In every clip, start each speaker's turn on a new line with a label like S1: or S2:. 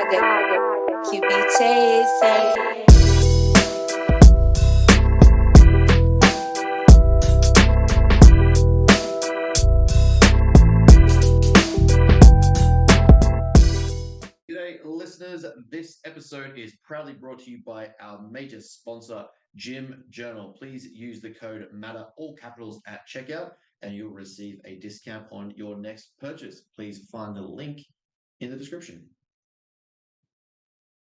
S1: QB chasing.
S2: G'day, listeners. This episode is proudly brought to you by our major sponsor, Gym Journal. Please use the code MATTER, all capitals, at checkout, and you'll receive a discount on your next purchase. Please find the link in the description.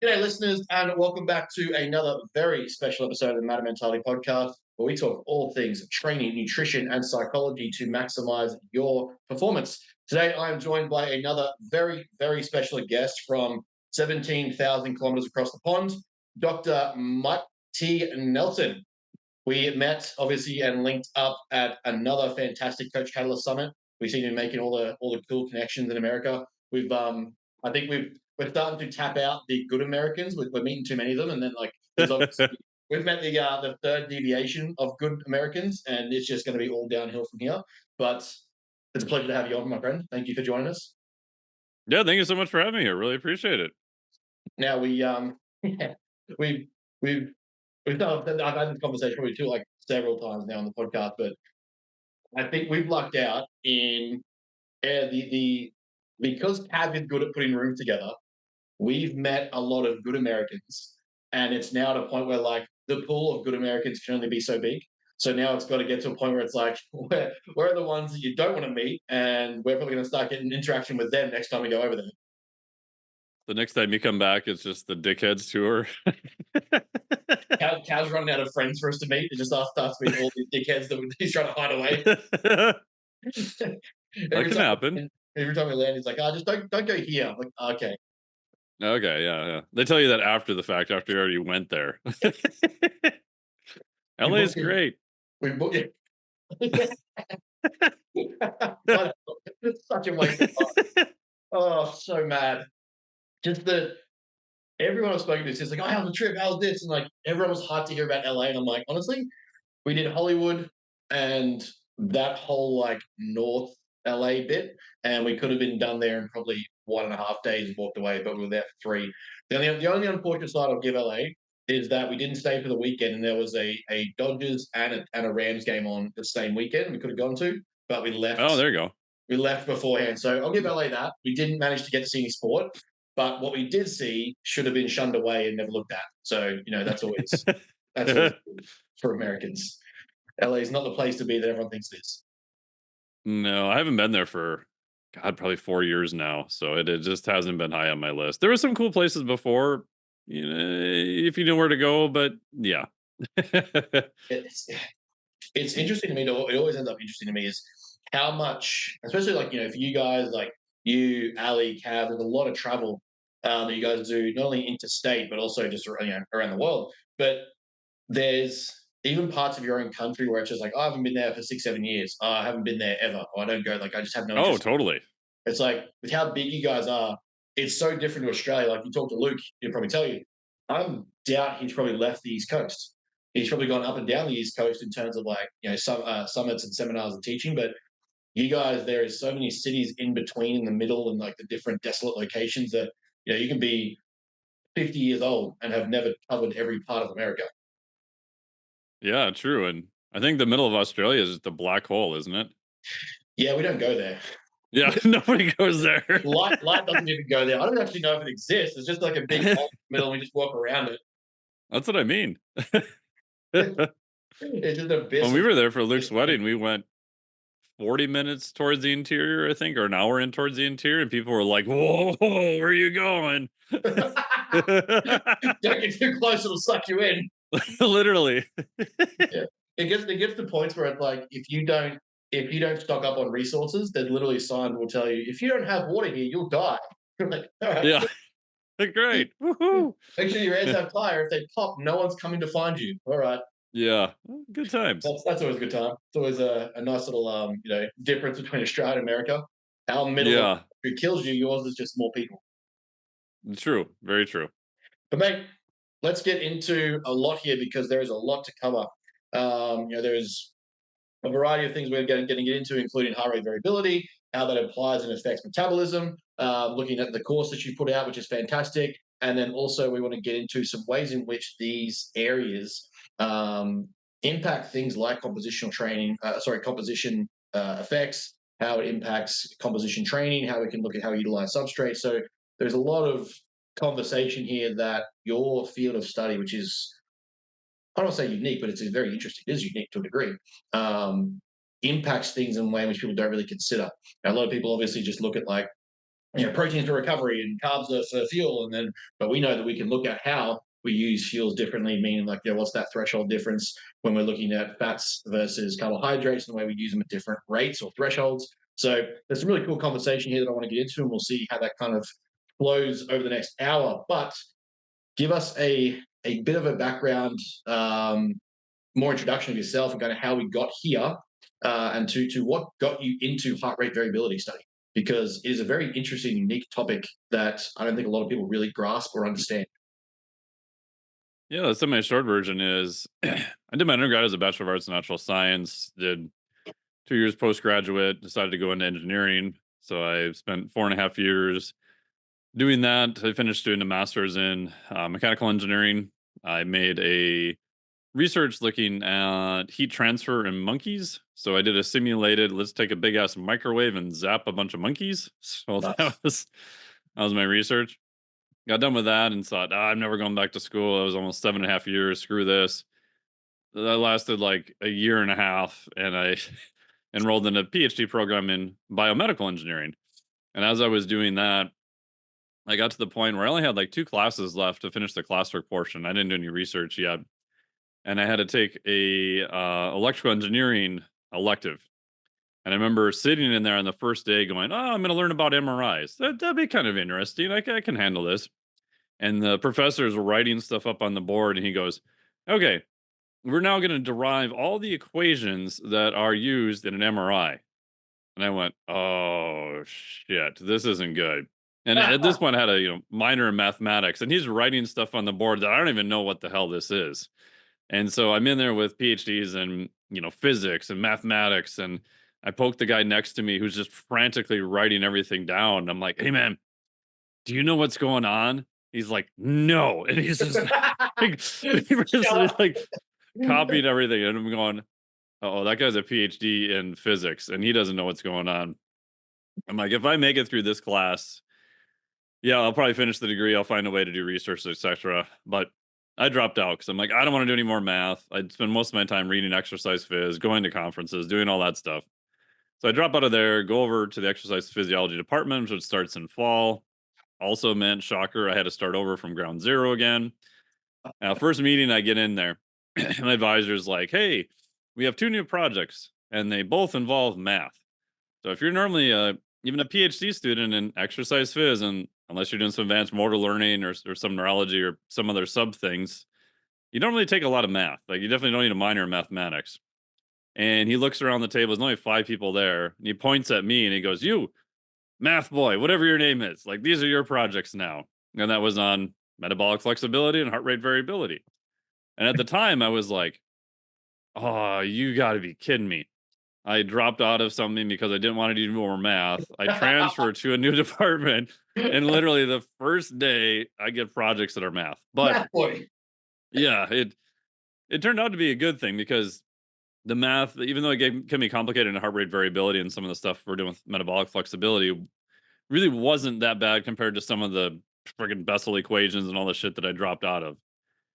S2: G'day, listeners, and welcome back to another very special episode of the Matter Mentality Podcast, where we talk all things training, nutrition, and psychology to maximize your performance. Today, I am joined by another very, very special guest from 17,000 kilometers across the pond, Dr. Mike T. Nelson. We met, obviously, and linked up at another fantastic Coach Catalyst Summit. We seem to be making all the cool connections in America. We're starting to tap out the good Americans. We're meeting too many of them, and then there's obviously we've met the third deviation of good Americans, and it's just going to be all downhill from here. But it's a pleasure to have you on, my friend. Thank you for joining us.
S3: Yeah, thank you so much for having me here. Really appreciate it.
S2: Now I've had this conversation probably too, several times now on the podcast, but I think we've lucked out in because Cav is good at putting rooms together. We've met a lot of good Americans, and it's now at a point where the pool of good Americans can only be so big. So now it's got to get to a point where it's where are the ones that you don't want to meet, and we're probably going to start getting interaction with them next time we go over there.
S3: The next time you come back, it's just the dickheads tour.
S2: Cal's running out of friends for us to meet. It just starts meeting all these dickheads that he's trying to hide away.
S3: That can happen.
S2: Every time we land, he's like, just don't go here. I'm like, okay.
S3: Okay, yeah. They tell you that after the fact, after you already went there. LA is great.
S2: We booked it. It's such a waste of time. Oh, so mad. Just that everyone I've spoken to is just like, how's the trip? How's this? And everyone was hyped to hear about LA. And I'm like, honestly, we did Hollywood and that whole North LA bit, and we could have been done there in probably 1.5 days and walked away, but we were there for 3. The only unfortunate side I'll give LA is that we didn't stay for the weekend, and there was a Dodgers and a Rams game on the same weekend we could have gone to, but we left.
S3: Oh, there you go.
S2: We left beforehand. So I'll give LA that. We didn't manage to get to see any sport, but what we did see should have been shunned away and never looked at. So, that's always good for Americans. LA is not the place to be that everyone thinks it is.
S3: No, I haven't been there for, probably 4 years now. So it just hasn't been high on my list. There were some cool places before, if you know where to go, but yeah.
S2: It's interesting to me. It always ends up interesting to me is how much, especially for you guys, you, Ali, Cav, there's a lot of travel that you guys do, not only interstate, but also just around the world. But there's even parts of your own country where it's just I haven't been there for 6-7 years. I haven't been there ever. Or I don't go. I just have no interest.
S3: Oh, totally.
S2: It's with how big you guys are, it's so different to Australia. You talk to Luke, he'll probably tell you. I doubt he's probably left the East Coast. He's probably gone up and down the East Coast in terms of some summits and seminars and teaching. But you guys, there is so many cities in between, in the middle, and the different desolate locations that you can be 50 years old and have never covered every part of America.
S3: Yeah, true. And I think the middle of Australia is just a black hole, isn't it?
S2: Yeah, we don't go there.
S3: Yeah, nobody goes there.
S2: Light doesn't even go there. I don't actually know if it exists. It's just a big hole in the middle, and we just walk around it.
S3: That's what I mean.
S2: It's just abyss.
S3: When we were there for Luke's wedding, we went 40 minutes towards the interior, I think, or an hour in towards the interior, and people were like, "Whoa, where are you going?"
S2: Don't get too close; it'll suck you in.
S3: Literally.
S2: Yeah. It gets to points where it's if you don't stock up on resources, there's literally signs will tell you, if you don't have water here, you'll die. All right.
S3: Yeah. Great. Woohoo.
S2: Make sure your air's have fire. If they pop, no one's coming to find you. All right.
S3: Yeah. Good times.
S2: That's always a good time. It's always a nice little difference between Australia and America. Our middle it kills you, yours is just more people.
S3: True. Very true.
S2: But mate, let's get into a lot here because there is a lot to cover. There's a variety of things we're going to get into, including heart rate variability, how that applies and affects metabolism, looking at the course that you put out, which is fantastic. And then also we want to get into some ways in which these areas um, impact things like composition effects, how it impacts composition training, how we can look at how we utilize substrate. So there's a lot of conversation here that your field of study, which is, I don't want to say unique, but it's very interesting. It is unique to a degree. Impacts things in a way in which people don't really consider. Now, a lot of people obviously just look at like, proteins for recovery and carbs for fuel, and then but we know that we can look at how we use fuels differently, meaning like, what's that threshold difference when we're looking at fats versus carbohydrates and the way we use them at different rates or thresholds. So there's some really cool conversation here that I want to get into, and we'll see how that kind of flows over the next hour. But give us a bit of a background, more introduction of yourself and kind of how we got here, and to what got you into heart rate variability study, because it is a very interesting, unique topic that I don't think a lot of people really grasp or understand.
S3: Yeah, so my short version is I did my undergrad as a Bachelor of Arts in Natural Science, did 2 years postgraduate, decided to go into engineering. So I spent 4.5 years doing that. I finished doing a master's in mechanical engineering. I made a research looking at heat transfer in monkeys. So I did a simulated, let's take a big ass microwave and zap a bunch of monkeys. So
S2: Nice.
S3: that was my research. Got done with that and thought, I'm never going back to school. It was almost 7.5 years. Screw this. That lasted like a year and a half, and I enrolled in a PhD program in biomedical engineering. And as I was doing that, I got to the point where I only had like 2 classes left to finish the classwork portion. I didn't do any research yet, and I had to take a electrical engineering elective. And I remember sitting in there on the first day, going, "Oh, I'm going to learn about MRIs. That'd be kind of interesting. I can handle this." And the professor's writing stuff up on the board, and he goes, "Okay, we're now going to derive all the equations that are used in an MRI." And I went, "Oh shit, this isn't good." And at this point, I had a minor in mathematics, and he's writing stuff on the board that I don't even know what the hell this is. And so I'm in there with PhDs in physics and mathematics, and I poke the guy next to me who's just frantically writing everything down. I'm like, "Hey man, do you know what's going on?" He's like, "No," and he's just like,
S2: Shut
S3: feverishly
S2: up.
S3: like copying everything, and I'm going, "Oh, that guy's a PhD in physics, and he doesn't know what's going on." I'm like, "If I make it through this class, yeah, I'll probably finish the degree. I'll find a way to do research, etc." But I dropped out because I'm like, I don't want to do any more math. I'd spend most of my time reading exercise phys, going to conferences, doing all that stuff. So I drop out of there, go over to the exercise physiology department, which starts in fall. Also meant, shocker, I had to start over from ground zero again. Now, first meeting, I get in there. My advisor's like, "Hey, we have 2 new projects, and they both involve math. So if you're normally even a PhD student in exercise phys, and unless you're doing some advanced motor learning or some neurology or some other sub things, you don't really take a lot of math. Like you definitely don't need a minor in mathematics." And he looks around the table. There's only 5 people there, and he points at me and he goes, "You, math boy, whatever your name is, like these are your projects now." And that was on metabolic flexibility and heart rate variability. And at the time, I was like, "Oh, you got to be kidding me." I dropped out of something because I didn't want to do more math. I transferred to a new department, and literally the first day I get projects that are math. But
S2: Math boy.
S3: yeah, it turned out to be a good thing because the math, even though can be complicated in heart rate variability and some of the stuff we're doing with metabolic flexibility, really wasn't that bad compared to some of the friggin' Bessel equations and all the shit that I dropped out of.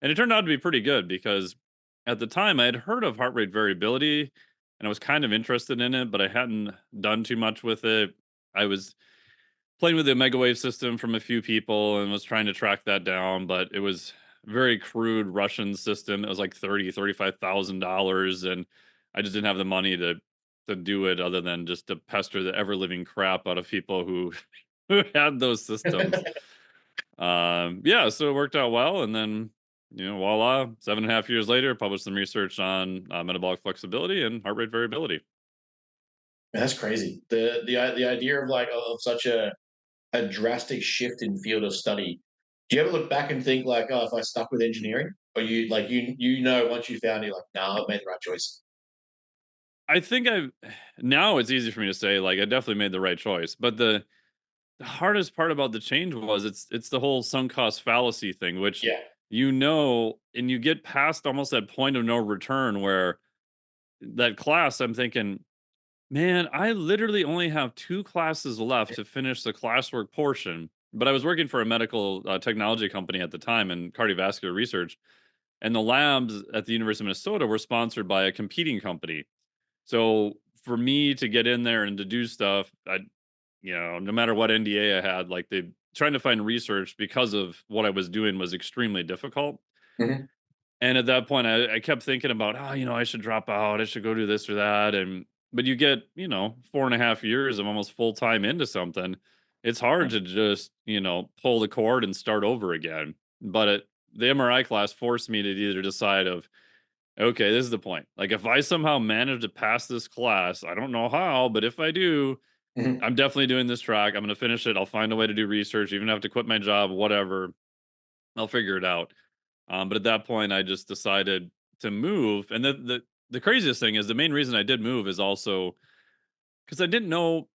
S3: And it turned out to be pretty good because at the time I had heard of heart rate variability and I was kind of interested in it, but I hadn't done too much with it. I was playing with the omega wave system from a few people and was trying to track that down, but it was very crude Russian system. It was like $35,000, and I just didn't have the money to do it other than just to pester the ever living crap out of people who who had those systems. Yeah, so it worked out well, and then voila, 7.5 years later, published some research on metabolic flexibility and heart rate variability.
S2: That's crazy. The idea of like of such a drastic shift in field of study. Do you ever look back and think like, oh, if I stuck with engineering, or you like once you found it, like, nah, I've made the right choice.
S3: I think I now it's easy for me to say like I definitely made the right choice, but the hardest part about the change was it's the whole sunk cost fallacy thing, which
S2: Yeah.
S3: and you get past almost that point of no return where that class, I'm thinking, man, I literally only have 2 classes left to finish the classwork portion. But I was working for a medical technology company at the time in cardiovascular research, and the labs at the University of Minnesota were sponsored by a competing company. So for me to get in there and to do stuff, no matter what NDA I had, like they trying to find research because of what I was doing was extremely difficult.
S2: Mhm.
S3: And at that point, I kept thinking about, I should drop out. I should go do this or that. But you get, 4.5 years of almost full time into something. It's hard to just, pull the cord and start over again. The MRI class forced me to either decide of, okay, this is the point. Like if I somehow manage to pass this class, I don't know how, but if I do,
S2: Mhm.
S3: I'm definitely doing this track. I'm going to finish it. I'll find a way to do research, even if I have to quit my job, whatever. I'll figure it out. But at that point, I just decided to move. And the craziest thing is the main reason I did move is also because I didn't know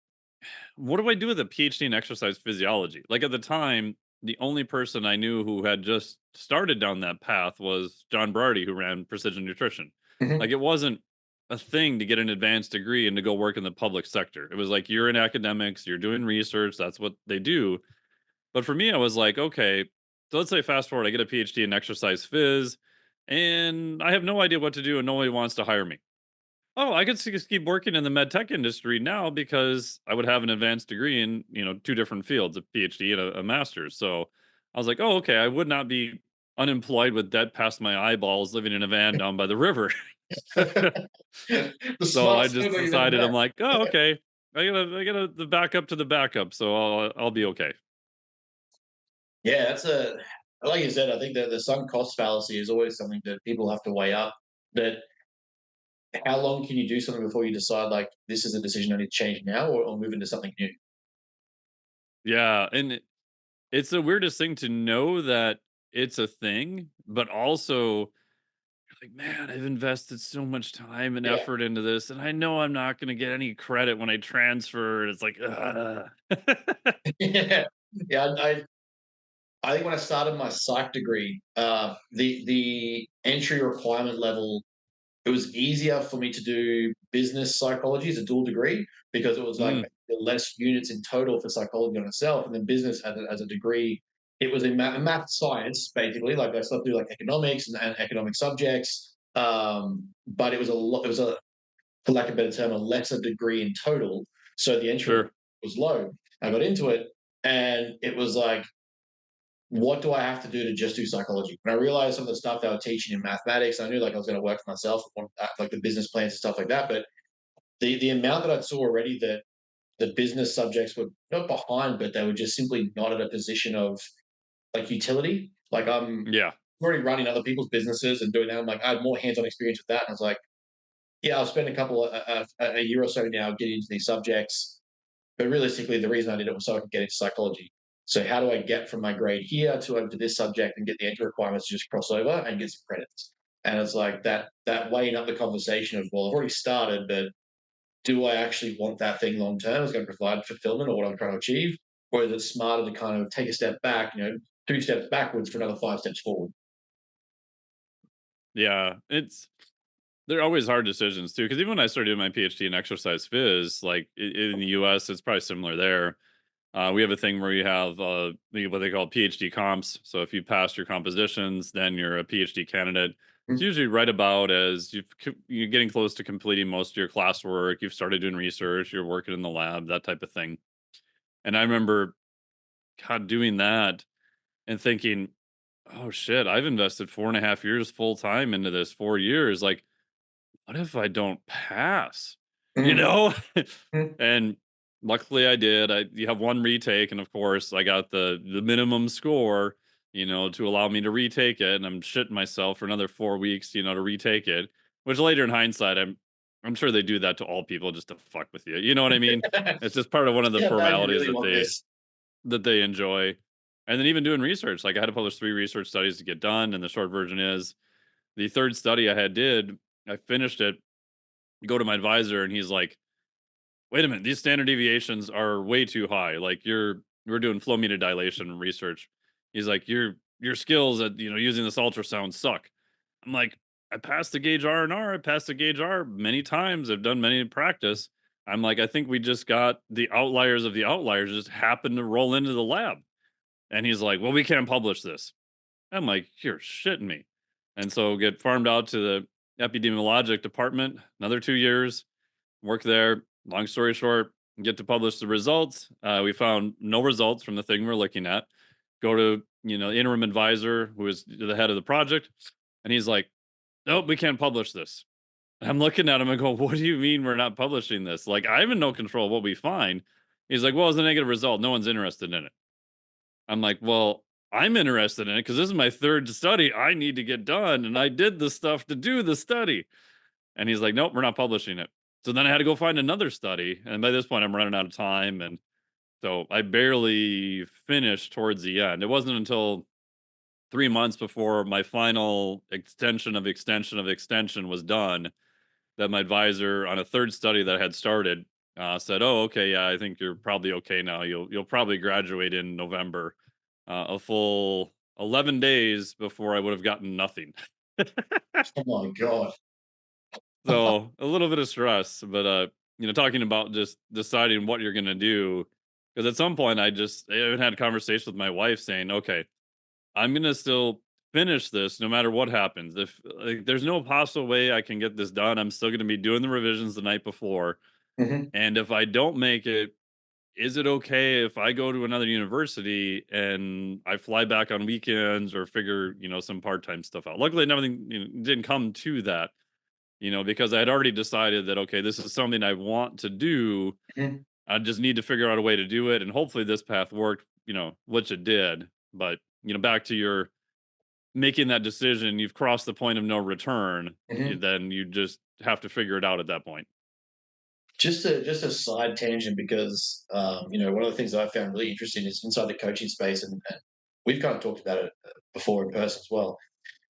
S3: what do I do with a PhD in exercise physiology. Like at the time, the only person I knew who had just started down that path was John Brardy, who ran Precision Nutrition. Like
S2: Mhm.
S3: it wasn't a thing to get an advanced degree and to go work in the public sector. It was like you're in academics, you're doing research, that's what they do. But for me, I was like, okay, so let's say fast forward, I get a PhD in exercise phys, and I have no idea what to do, and nobody wants to hire me. Oh, I could just keep working in the med tech industry now because I would have an advanced degree in, 2 different fields, a PhD and a master's. So I was like, oh, okay, I would not be unemployed with debt past my eyeballs living in a van down by the river.
S2: The
S3: So I
S2: smartest
S3: just
S2: move you've ever
S3: decided, I'm
S2: met.
S3: like, oh, okay. I gotta the backup to the backup, so I'll be okay.
S2: Yeah, like you said, I think that the sunk cost fallacy is always something that people have to weigh up. That how long can you do something before you decide like this is a decision I need to change now or move into something new?
S3: Yeah, and it's the weirdest thing to know that it's a thing, but also like, man, I've invested so much time and
S2: Yeah.
S3: effort into this, and I know I'm not going to get any credit when I transfer. It's like, ugh.
S2: Yeah. Yeah. I think when I started my psych degree, the entry requirement level, it was easier for me to do business psychology as a dual degree because it was like
S3: Mm,
S2: less units in total for psychology on itself, and then business as a degree. It was in math science basically. Like I still do like economics and economic subjects, but it was a lot. It was a, for lack of a better term, a lesser degree in total. So the entry
S3: sure,
S2: was low. I got into it, and it was like, what do I have to do to just do psychology? And I realized some of the stuff they were teaching in mathematics, I knew like I was going to work for myself, like the business plans and stuff like that. But the amount that I saw already that the business subjects were not behind, but they were just simply not at a position of like utility. Like I'm
S3: yeah,
S2: already running other people's businesses and doing that. I'm like I had more hands-on experience with that, and I was like, yeah, I'll spend a year or so now getting into these subjects, but realistically, the reason I did it was so I could get into psychology. So how do I get from my grade here to over to this subject and get the entry requirements to just cross over and get some credits? And it's like that weighing up the conversation of, well, I've already started, but do I actually want that thing long term? Is it going to provide fulfillment or what I'm trying to achieve? Or is it smarter to kind of take a step back, 2 steps backwards for another 5 steps forward?
S3: yeah. They're always hard decisions too. Because even when I started doing my PhD in exercise phys, like in the U.S., it's probably similar there. We have a thing where you have what they call PhD comps. So if you pass your compositions, then you're a PhD candidate. It's
S2: Mhm.
S3: usually right about as you're getting close to completing most of your classwork. You've started doing research. You're working in the lab, that type of thing. And I remember God doing that and thinking, "Oh shit, I've invested 4.5 years full time into this. 4 years. Like, what if I don't pass?" You
S2: Mhm.
S3: know?
S2: Mhm.
S3: And luckily I did. You have one retake, and of course I got the minimum score, to allow me to retake it. And I'm shitting myself for another 4 weeks, to retake it. Which later in hindsight, I'm sure they do that to all people just to fuck with you. You know what I mean? It's just part of one of the
S2: See how bad you
S3: formalities
S2: really want this.
S3: that they enjoy. And then even doing research, like I had to publish 3 research studies to get done. And the short version is the third study I finished it, go to my advisor, and he's like, wait a minute, these standard deviations are way too high. Like we're doing flow meter dilation research. He's like, your skills at using this ultrasound suck. I'm like, I passed the gauge R and R. I passed the gauge R many times. I've done many practice. I'm like, I think we just got the outliers of the outliers just happened to roll into the lab. And he's like, well, we can't publish this. I'm like, you're shitting me. And so get farmed out to the epidemiologic department, another 2 years, work there. Long story short, get to publish the results. We found no results from the thing we're looking at. Go to, interim advisor who is the head of the project. And he's like, nope, we can't publish this. I'm looking at him and go, what do you mean we're not publishing this? Like, I'm in no control of what we find. He's like, well, it's a negative result. No one's interested in it. I'm like, well, I'm interested in it because this is my third study I need to get done. And I did the stuff to do the study. And he's like, nope, we're not publishing it. So then I had to go find another study. And by this point, I'm running out of time. And so I barely finished towards the end. It wasn't until 3 months before my final extension of extension of extension was done that my advisor on a third study that I had started said, "Oh, okay, yeah, I think you're probably okay now. You'll probably graduate in November." A full 11 days before I would have gotten nothing.
S2: Oh my god.
S3: So a little bit of stress, but talking about just deciding what you're gonna do. Because at some point I even had a conversation with my wife saying, okay, I'm gonna still finish this no matter what happens. If like, there's no possible way I can get this done, I'm still gonna be doing the revisions the night before.
S2: Mhm.
S3: And if I don't make it, is it okay if I go to another university and I fly back on weekends or figure, some part-time stuff out? Luckily, nothing didn't come to that, because I had already decided that, okay, this is something I want to do.
S2: Mhm.
S3: I just need to figure out a way to do it. And hopefully this path worked, which it did. But, back to your making that decision, you've crossed the point of no return.
S2: Mhm.
S3: Then you just have to figure it out at that point.
S2: Just a side tangent because one of the things that I found really interesting is inside the coaching space, and we've kind of talked about it before in person as well.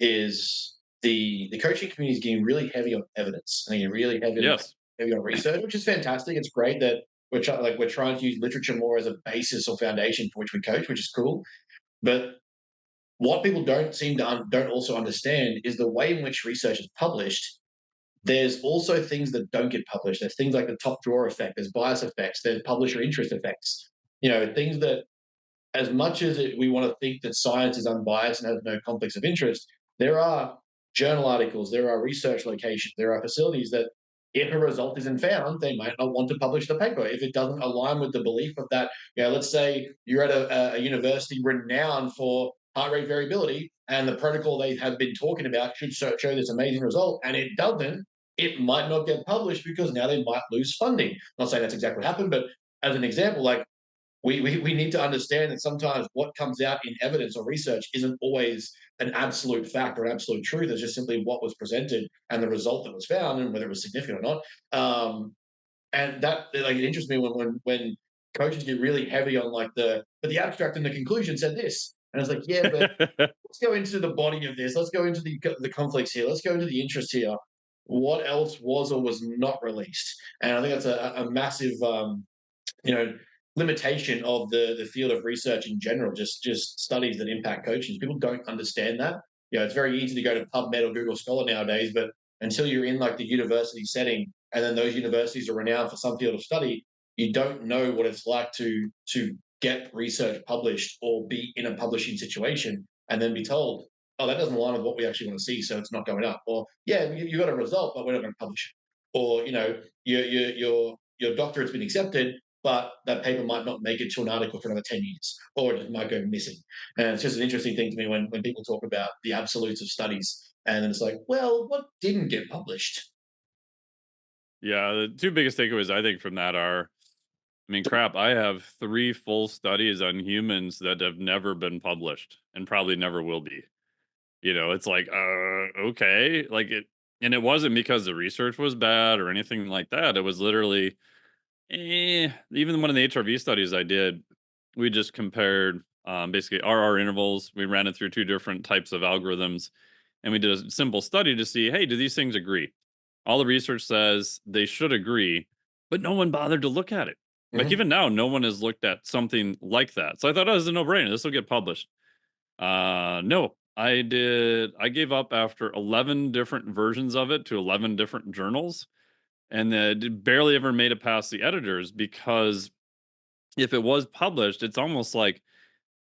S2: Is the coaching community is getting really heavy on evidence and getting really
S3: Yes.
S2: heavy on research, which is fantastic. It's great that we're trying to use literature more as a basis or foundation for which we coach, which is cool. But what people don't seem to don't also understand is the way in which research is published. There's also things that don't get published. There's things like the top drawer effect, there's bias effects, there's publisher interest effects. Things that, as much as we want to think that science is unbiased and has no conflicts of interest, there are journal articles, there are research locations, there are facilities that, if a result isn't found, they might not want to publish the paper if it doesn't align with the belief of that. Let's say you're at a university renowned for heart rate variability, and the protocol they have been talking about should show this amazing result, and it doesn't. It might not get published because now they might lose funding. I'm not saying that's exactly what happened, but as an example, like we need to understand that sometimes what comes out in evidence or research isn't always an absolute fact or an absolute truth. It's just simply what was presented and the result that was found and whether it was significant or not. And that, like, it interests me when coaches get really heavy on like but the abstract and the conclusion said this, and I was like, yeah, but let's go into the body of this. Let's go into the conflicts here. Let's go into the interest here. What else was or was not released? And I think that's a massive you know limitation of the field of research in general, just studies that impact coaches. People don't understand that. It's very easy to go to PubMed or Google Scholar nowadays, but until you're in like the university setting, and then those universities are renowned for some field of study, you don't know what it's like to get research published or be in a publishing situation and then be told, oh, that doesn't align with what we actually want to see, so it's not going up. Or, yeah, you got a result, but we're not going to publish it. Or, your doctorate's been accepted, but that paper might not make it to an article for another 10 years, or it might go missing. And it's just an interesting thing to me when people talk about the absolutes of studies. And then it's like, well, what didn't get published?
S3: Yeah, the two biggest takeaways I think from that are, I mean, crap, I have 3 full studies on humans that have never been published and probably never will be. It's like, okay, like and it wasn't because the research was bad or anything like that. It was literally, even one of the HRV studies I did, we just compared basically RR intervals. We ran it through 2 different types of algorithms, and we did a simple study to see, hey, do these things agree? All the research says they should agree, but no one bothered to look at it. Like
S2: Mhm.
S3: even now, no one has looked at something like that. So I thought, oh, this is a no-brainer. This will get published. No, I gave up after 11 different versions of it to 11 different journals, and it barely ever made it past the editors because if it was published, it's almost like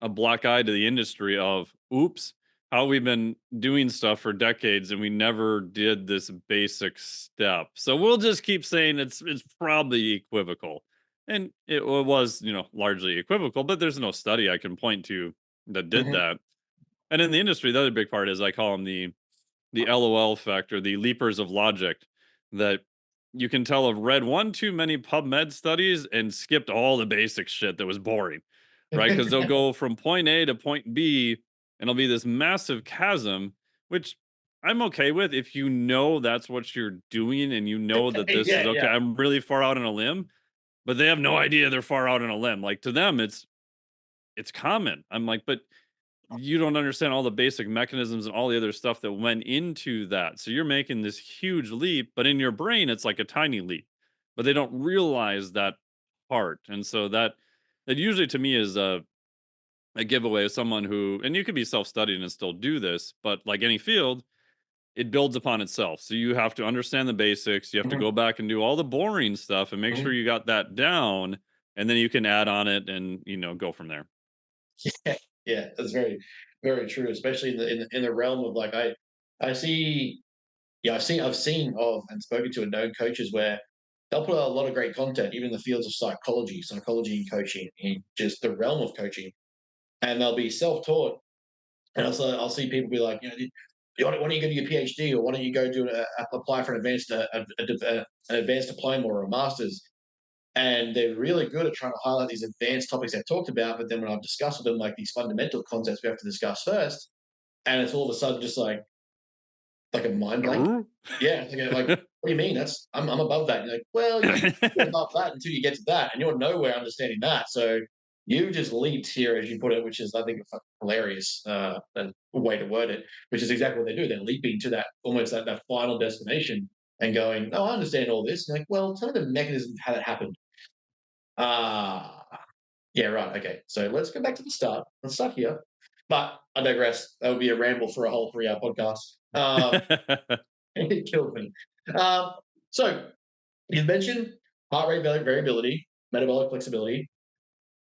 S3: a black eye to the industry of, oops, how we've been doing stuff for decades and we never did this basic step. So we'll just keep saying it's probably equivocal. And it was, largely equivocal, but there's no study I can point to that did
S2: Mhm.
S3: that. And in the industry, the other big part is I call them the LOL effect or the leapers of logic that you can tell have read one too many PubMed studies and skipped all the basic shit that was boring, right? Because they'll go from point A to point B and it'll be this massive chasm, which I'm okay with if you know that's what you're doing and you know that this is
S2: Yeah,
S3: okay.
S2: yeah.
S3: I'm really far out on a limb, but they have no idea they're far out on a limb. Like to them, it's common. I'm like, but you don't understand all the basic mechanisms and all the other stuff that went into that. So you're making this huge leap, but in your brain, it's like a tiny leap. But they don't realize that part. And so that usually to me is a giveaway of someone who, and you could be self-studying and still do this, but like any field, it builds upon itself. So you have to understand the basics. You have to
S2: Mhm.
S3: go back and do all the boring stuff and make sure
S2: Mhm.
S3: you got that down. And then you can add on it and, go from there.
S2: Yeah, yeah, that's very, very true. Especially in the realm of like I see, yeah, I've seen of and spoken to and known coaches where they'll put out a lot of great content, even in the fields of psychology and coaching, in just the realm of coaching, and they'll be self-taught. And I'll see people be like, why don't you go do your PhD, or why don't you go apply for an advanced diploma or a master's? And they're really good at trying to highlight these advanced topics they've talked about. But then when I've discussed with them like these fundamental concepts we have to discuss first, and it's all of a sudden just like a mind blank. Yeah, like what do you mean? I'm above that. You're like, well, you're above that until you get to that, and you're nowhere understanding that. So you just leaped here, as you put it, which is I think a hilarious way to word it. Which is exactly what they do. They're leaping to that almost that final destination and going, "Oh, I understand all this." And like, well, tell me the mechanism of how that happened. Ah, yeah, right. Okay, so let's go back to the start. Let's start here. But I digress. That would be a ramble for a whole 3 hour podcast. It killed me. Um, so you mentioned heart rate variability, metabolic flexibility.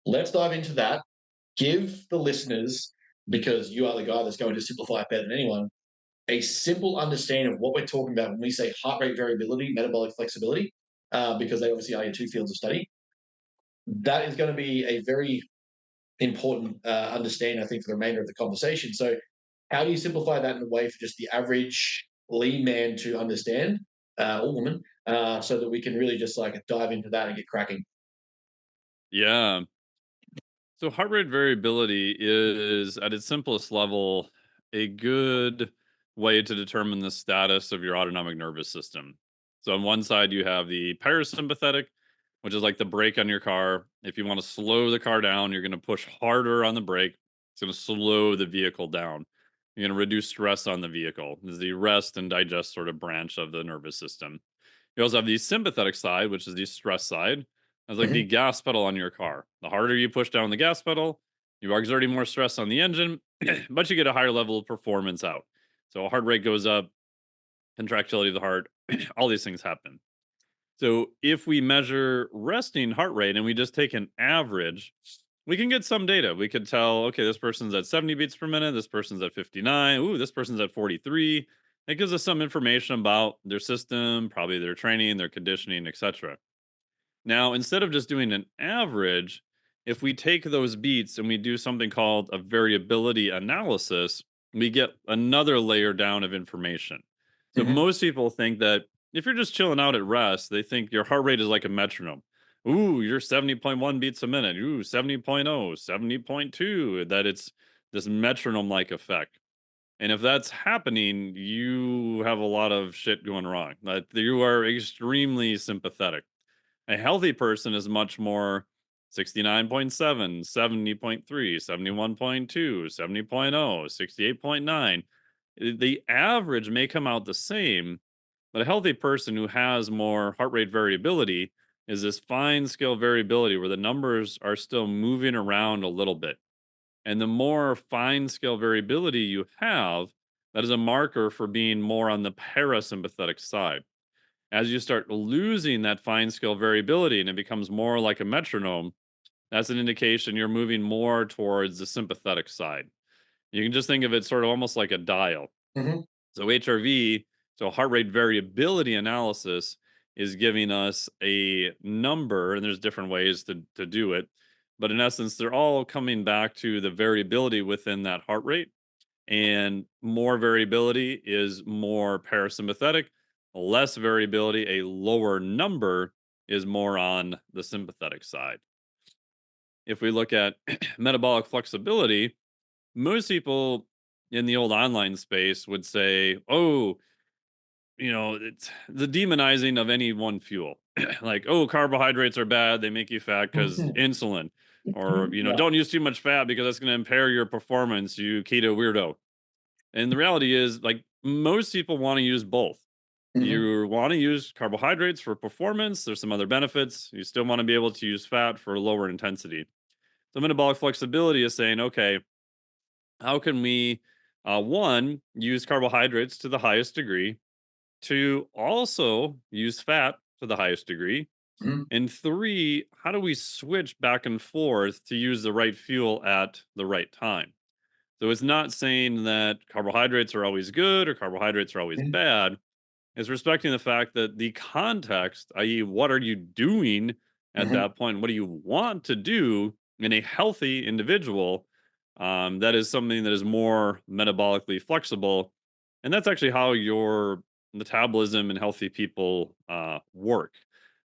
S2: Let's dive into that. Give the listeners, because you are the guy that's going to simplify it better than anyone, a simple understanding of what we're talking about when we say heart rate variability, metabolic flexibility, because they obviously are your two fields of study. That is going to be a very important understanding, I think, for the remainder of the conversation. So, how do you simplify that in a way for just the average lean man to understand, or woman, so that we can really just like dive into that and get cracking?
S3: Yeah. So heart rate variability is at its simplest level a good way to determine the status of your autonomic nervous system. So on one side you have the parasympathetic, which is like the brake on your car. If you want to slow the car down, you're going to push harder on the brake. It's going to slow the vehicle down. You're going to reduce stress on the vehicle. This is the rest and digest sort of branch of the nervous system. You also have the sympathetic side, which is the stress side. It's like the
S2: Mhm.
S3: gas pedal on your car. The harder you push down the gas pedal, you are exerting more stress on the engine, but you get a higher level of performance out. So heart rate goes up, contractility of the heart, all these things happen. So if we measure resting heart rate and we just take an average, we can get some data. We could tell, okay, this person's at 70 beats per minute, this person's at 59, ooh, this person's at 43. It gives us some information about their system, probably their training, their conditioning, etc. Now, instead of just doing an average, if we take those beats and we do something called a variability analysis, we get another layer down of information. So
S2: Mhm.
S3: most people think that if you're just chilling out at rest, they think your heart rate is like a metronome. Ooh, you're 70.1 beats a minute. Ooh, 70.0, 70.2. That it's this metronome like effect. And if that's happening, you have a lot of shit going wrong. That you are extremely sympathetic. A healthy person is much more 69.7, 70.3, 71.2, 70.0, 68.9. The average may come out the same, but a healthy person who has more heart rate variability is this fine scale variability where the numbers are still moving around a little bit. And the more fine scale variability you have, that is a marker for being more on the parasympathetic side. As you start losing that fine scale variability and it becomes more like a metronome, that's an indication you're moving more towards the sympathetic side. You can just think of it sort of almost like a dial.
S2: Hmm.
S3: So HRV, so heart rate variability analysis, is giving us a number, and there's different ways to do it. But in essence, they're all coming back to the variability within that heart rate. And more variability is more parasympathetic, less variability, a lower number, is more on the sympathetic side. If we look at metabolic flexibility, most people in the old online space would say, oh, it's the demonizing of any one fuel. Like, oh, carbohydrates are bad. They make you fat because insulin. Or,
S2: Yeah.
S3: don't use too much fat because that's going to impair your performance, you keto weirdo. And the reality is, like, most people want to use both.
S2: Hmm.
S3: You want to use carbohydrates for performance. There's some other benefits. You still want to be able to use fat for lower intensity. So metabolic flexibility is saying, okay, how can we, one, use carbohydrates to the highest degree, to also use fat to the highest degree,
S2: Hmm.
S3: and three, how do we switch back and forth to use the right fuel at the right time? So it's not saying that carbohydrates are always good or carbohydrates are always bad. It's respecting the fact that the context, i.e., what are you doing at
S2: Hmm.
S3: that point? What do you want to do in a healthy individual? That is something that is more metabolically flexible. And that's actually how your metabolism in healthy people work.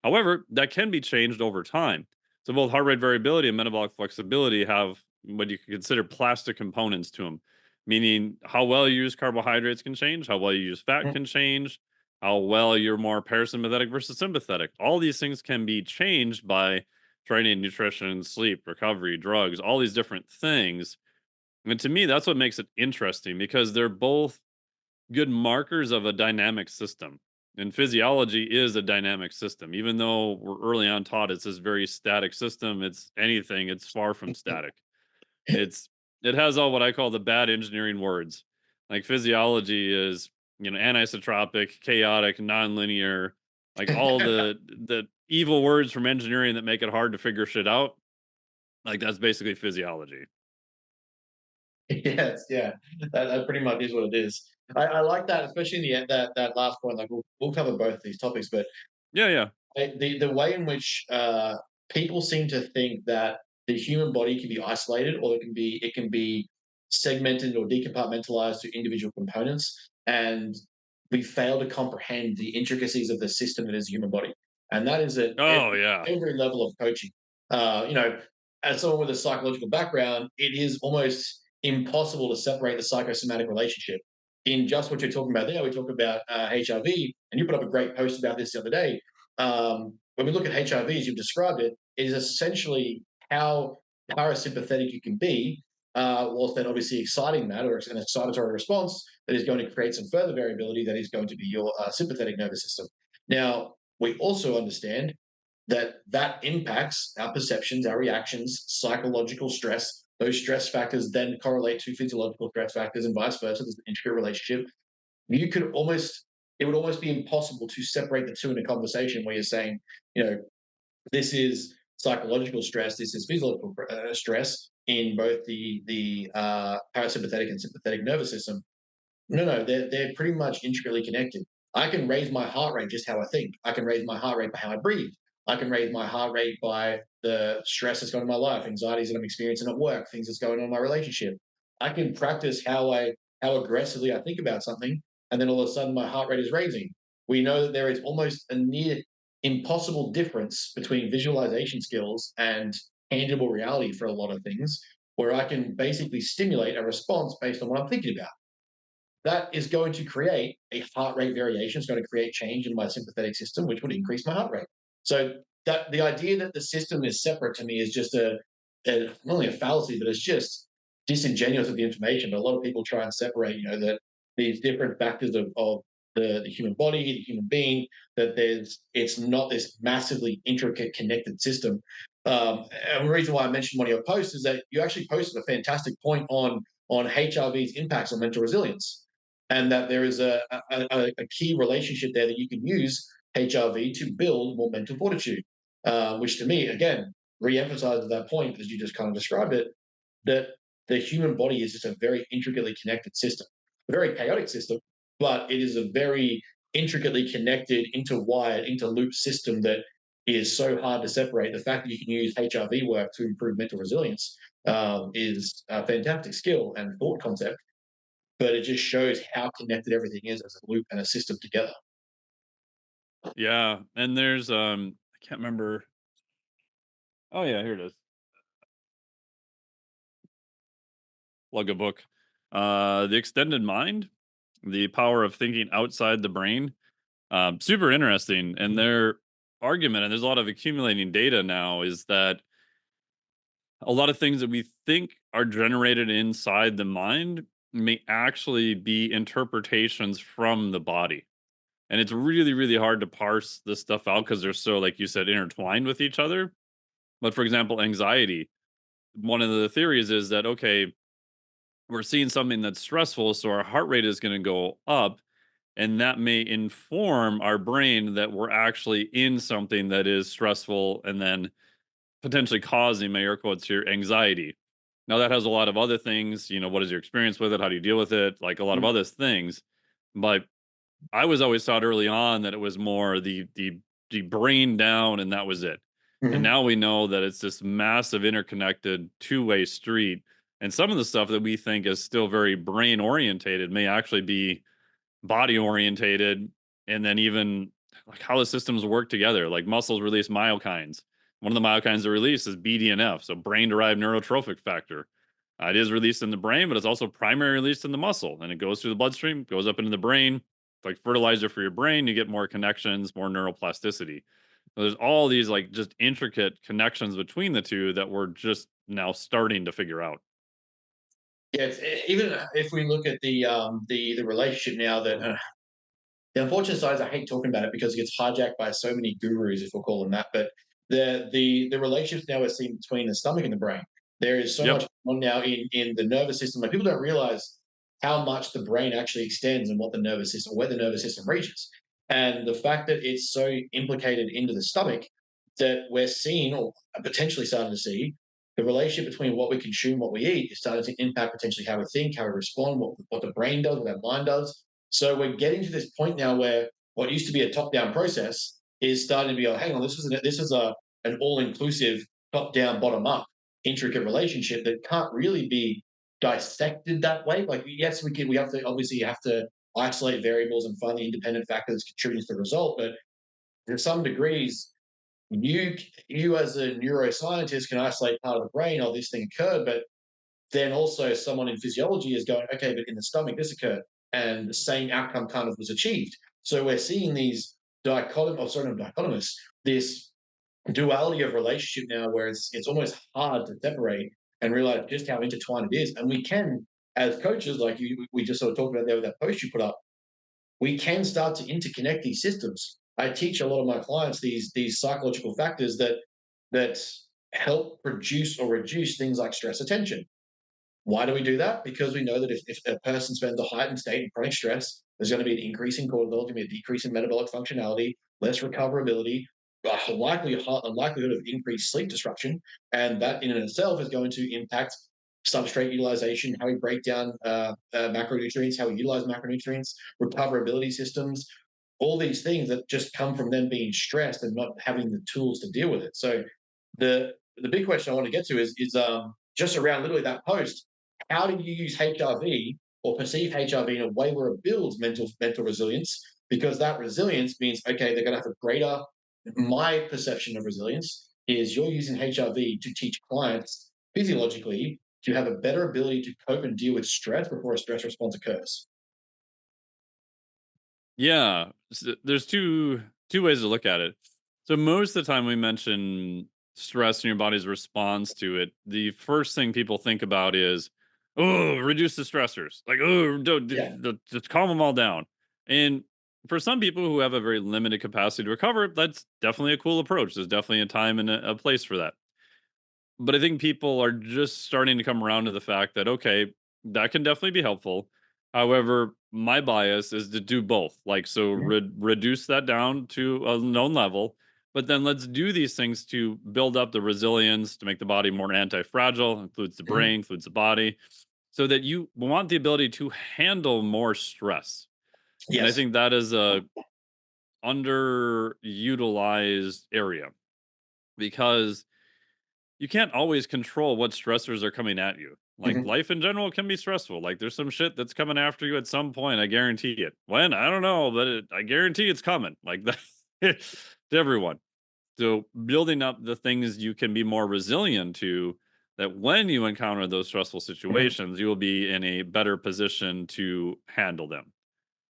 S3: However, that can be changed over time. So both heart rate variability and metabolic flexibility have what you could consider plastic components to them, meaning how well you use carbohydrates can change, how well you use fat can change, how well you're more parasympathetic versus sympathetic. All these things can be changed by training, nutrition, sleep, recovery, drugs, all these different things. And to me, that's what makes it interesting because they're both good markers of a dynamic system. And physiology is a dynamic system. Even though we're early on taught it's this very static system, it's anything, it's far from static. It's it has all what I call the bad engineering words. Like physiology is, anisotropic, chaotic, nonlinear, like all the evil words from engineering that make it hard to figure shit out. Like that's basically physiology.
S2: Yes, yeah, that pretty much is what it is. I like that, especially in the end, that last point. Like we'll cover both of these topics, but
S3: Yeah, yeah.
S2: the way in which people seem to think that the human body can be isolated, or it can be segmented or decompartmentalized to individual components, and we fail to comprehend the intricacies of the system that is the human body, and that is at
S3: Oh yeah.
S2: every level of coaching. Uh, you know, as someone with a psychological background, it is almost impossible to separate the psychosomatic relationship. In just what you're talking about there, we talk about HRV, and you put up a great post about this the other day. When we look at HRV, as you've described it, it is essentially how parasympathetic you can be, whilst then obviously exciting that, or an excitatory response that is going to create some further variability that is going to be your sympathetic nervous system. Now, we also understand that that impacts our perceptions, our reactions, psychological stress. Those stress factors then correlate to physiological stress factors and vice versa. There's an intricate relationship. You could almost, it would almost be impossible to separate the two in a conversation where you're saying, you know, this is psychological stress, this is physiological stress in both the parasympathetic and sympathetic nervous system. No, no, they're pretty much intricately connected. I can raise my heart rate just how I think. I can raise my heart rate by how I breathe. I can raise my heart rate by the stress that's going on in my life, anxieties that I'm experiencing at work, things that's going on in my relationship. I can practice how aggressively I think about something, and then all of a sudden my heart rate is raising. We know that there is almost a near impossible difference between visualization skills and tangible reality for a lot of things, where I can basically stimulate a response based on what I'm thinking about. That is going to create a heart rate variation. It's going to create change in my sympathetic system, which would increase my heart rate. So that the idea that the system is separate to me is just not only a fallacy, but it's just disingenuous with the information. But a lot of people try and separate, that these different factors of the human body, the human being, that it's not this massively intricate connected system. And the reason why I mentioned one of your posts is that you actually posted a fantastic point on HRV's impacts on mental resilience, and that there is a key relationship there that you can use HRV to build more mental fortitude, which to me, again, re-emphasizes that point as you just kind of described it, that the human body is just a very intricately connected system, a very chaotic system, but it is a very intricately connected, interwired, interloop system that is so hard to separate. The fact that you can use HRV work to improve mental resilience is a fantastic skill and thought concept, but it just shows how connected everything is as a loop and a system together.
S3: Yeah, and there's I can't remember. Oh yeah, here it is. Plug a book. The Extended Mind, the power of thinking outside the brain. Super interesting. And their argument, and there's a lot of accumulating data now, is that a lot of things that we think are generated inside the mind may actually be interpretations from the body. And it's really, really hard to parse this stuff out because they're so, like you said, intertwined with each other. But for example, anxiety, one of the theories is that, okay, we're seeing something that's stressful, so our heart rate is going to go up, and that may inform our brain that we're actually in something that is stressful, and then potentially causing, my air quotes here, anxiety. Now that has a lot of other things, what is your experience with it? How do you deal with it? Like a lot of other things. But I was always taught early on that it was more the brain down and that was it. And
S2: Mm-hmm.
S3: now we know that it's this massive interconnected two-way street. And some of the stuff that we think is still very brain orientated may actually be body orientated, and then even like how the systems work together. Like muscles release myokines. One of the myokines they release is BDNF, so brain derived neurotrophic factor. It is released in the brain, but it's also primary released in the muscle, and it goes through the bloodstream, goes up into the brain. It's like fertilizer for your brain. You get more connections, more neuroplasticity. So there's all these like just intricate connections between the two that we're just now starting to figure out.
S2: Yeah, even if we look at the relationship now, that the unfortunate side is I hate talking about it because it gets hijacked by so many gurus, if we'll call them that. But the relationships now we're seeing between the stomach and the brain. There is so
S3: Yep.
S2: much on now in the nervous system. Like people don't realize how much the brain actually extends and what the nervous system, where the nervous system reaches. And the fact that it's so implicated into the stomach that we're seeing or potentially starting to see the relationship between what we consume, what we eat, is starting to impact potentially how we think, how we respond, what the brain does, what our mind does. So we're getting to this point now where what used to be a top-down process is starting to be, oh, hang on, this is an all-inclusive top-down, bottom-up intricate relationship that can't really be dissected that way. Like, yes, we have to obviously you have to isolate variables and find the independent factors contributing to the result, but to some degrees, you you as a neuroscientist can isolate part of the brain, oh, this thing occurred, but then also someone in physiology is going, okay, but in the stomach this occurred, and the same outcome kind of was achieved. So we're seeing these not dichotomous, this duality of relationship now, where it's almost hard to separate and realize just how intertwined it is. And we can, as coaches, like we just sort of talked about there with that post you put up, we can start to interconnect these systems. I teach a lot of my clients these psychological factors that help produce or reduce things like stress attention. Why do we do that? Because we know that if a person spends a heightened state of chronic stress, there's going to be an increase in cortisol, going to be a decrease in metabolic functionality, less recoverability, a likelihood of increased sleep disruption. And that in and itself is going to impact substrate utilization, how we break down macronutrients, how we utilize macronutrients, recoverability systems, all these things that just come from them being stressed and not having the tools to deal with it. So the big question I want to get to is just around literally that post. How do you use HRV or perceive HRV in a way where it builds mental resilience? Because that resilience means, okay, they're going to have a greater. My perception of resilience is you're using HRV to teach clients physiologically to have a better ability to cope and deal with stress before a stress response occurs.
S3: Yeah, there's two ways to look at it. So most of the time we mention stress and your body's response to it, the first thing people think about is, oh, reduce the stressors. Like, oh,
S2: Yeah.
S3: just calm them all down. And for some people who have a very limited capacity to recover, that's definitely a cool approach. There's definitely a time and a place for that. But I think people are just starting to come around to the fact that, okay, that can definitely be helpful. However, my bias is to do both. Like, so
S2: Mhm,
S3: reduce that down to a known level, but then let's do these things to build up the resilience, to make the body more anti fragile, includes the
S2: mhm.
S3: brain, includes the body, so that you want the ability to handle more stress. And I
S2: Yes.
S3: think that is a underutilized area because you can't always control what stressors are coming at you. Like
S2: Mhm.
S3: life in general can be stressful. Like there's some shit that's coming after you at some point. I guarantee it. When? I don't know, but I guarantee it's coming. Like that to everyone. So building up the things you can be more resilient to, that when you encounter those stressful
S2: Mhm.
S3: situations, you will be in a better position to handle them.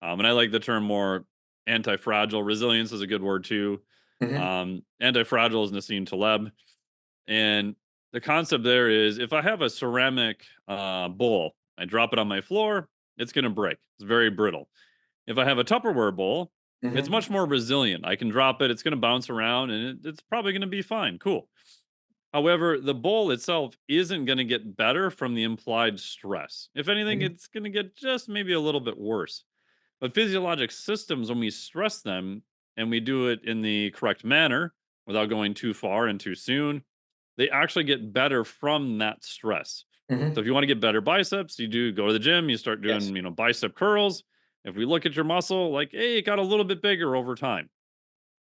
S3: And I like the term more anti-fragile. Resilience is a good word too.
S2: Mhm.
S3: Anti-fragile is Nassim Taleb, and the concept there is if I have a ceramic bowl, I drop it on my floor, it's going to break. It's very brittle. If I have a Tupperware bowl, it's
S2: Mhm.
S3: much more resilient. I can drop it, it's going to bounce around, and it's probably going to be fine. Cool. However, the bowl itself isn't going to get better from the implied stress. If anything,
S2: Mhm.
S3: it's going to get just maybe a little bit worse. But physiologic systems, when we stress them and we do it in the correct manner without going too far and too soon, they actually get better from that stress. So
S2: Mhm.
S3: if you want to get better biceps, you do go to the gym, you start
S2: Yes.
S3: doing, bicep curls. If we look at your muscle, like, hey, it got a little bit bigger over time.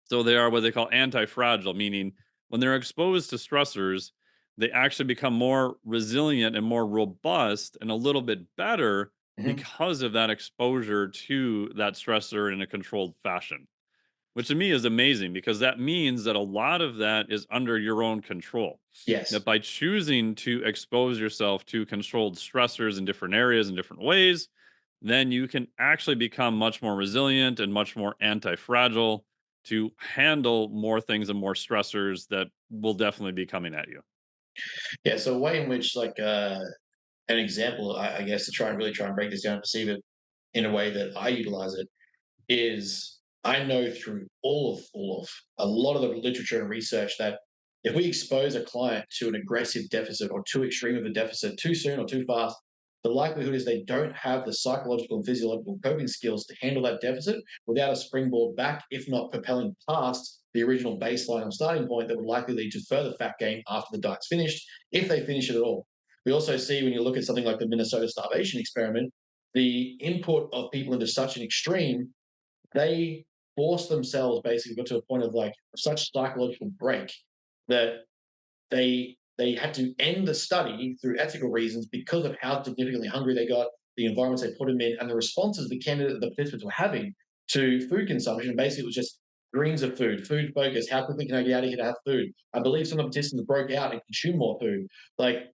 S3: So they are what they call anti-fragile, meaning when they're exposed to stressors, they actually become more resilient and more robust and a little bit better
S2: Mhm.
S3: because of that exposure to that stressor in a controlled fashion, which to me is amazing because that means that a lot of that is under your own control. That
S2: Yes.
S3: by choosing to expose yourself to controlled stressors in different areas in different ways, then you can actually become much more resilient and much more anti fragile to handle more things and more stressors that will definitely be coming at you.
S2: Yeah. So a way in which like an example, I guess, to try and break this down and perceive it in a way that I utilize it is I know through all of a lot of the literature and research that if we expose a client to an aggressive deficit or too extreme of a deficit too soon or too fast, the likelihood is they don't have the psychological and physiological coping skills to handle that deficit without a springboard back, if not propelling past the original baseline or starting point that would likely lead to further fat gain after the diet's finished, if they finish it at all. We also see when you look at something like the Minnesota starvation experiment, the input of people into such an extreme, they forced themselves basically got to a point of like such psychological break that they had to end the study through ethical reasons because of how significantly hungry they got, the environments they put them in, and the responses the participants were having to food consumption. Basically, it was just greens of food, food focus. How quickly can I get out of here to have food? I believe some of the participants broke out and consumed more food. Like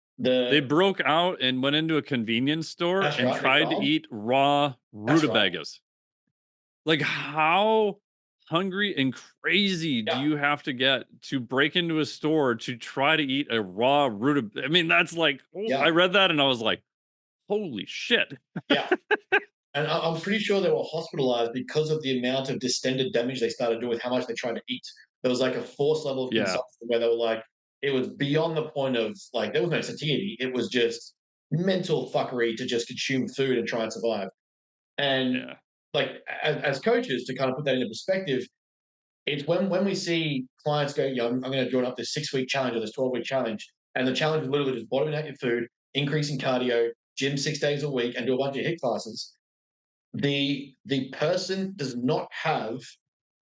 S3: They
S2: the
S3: broke out and went into a convenience store
S2: that's
S3: and
S2: right,
S3: tried to
S2: McDonald's.
S3: eat raw
S2: That's right.
S3: rutabagas. Like, how hungry and crazy do
S2: Yeah,
S3: you have to get to break into a store to try to eat a raw I mean, that's like, oh, I
S2: yeah,
S3: read that and I was like, holy shit.
S2: yeah. And I'm pretty sure they were hospitalized because of the amount of distended damage they started doing with how much they tried to eat. There was like a force level of
S3: Yeah.
S2: consumption where they were like, it was beyond the point of like, there was no satiety. It was just mental fuckery to just consume food and try and survive. And
S3: Yeah.
S2: like, as coaches, to kind of put that into perspective, it's when we see clients go, yeah, I'm going to join up this 6 week challenge or this 12-week challenge. And the challenge is literally just bottoming out your food, increasing cardio, gym 6 days a week, and do a bunch of HIIT classes. The person does not have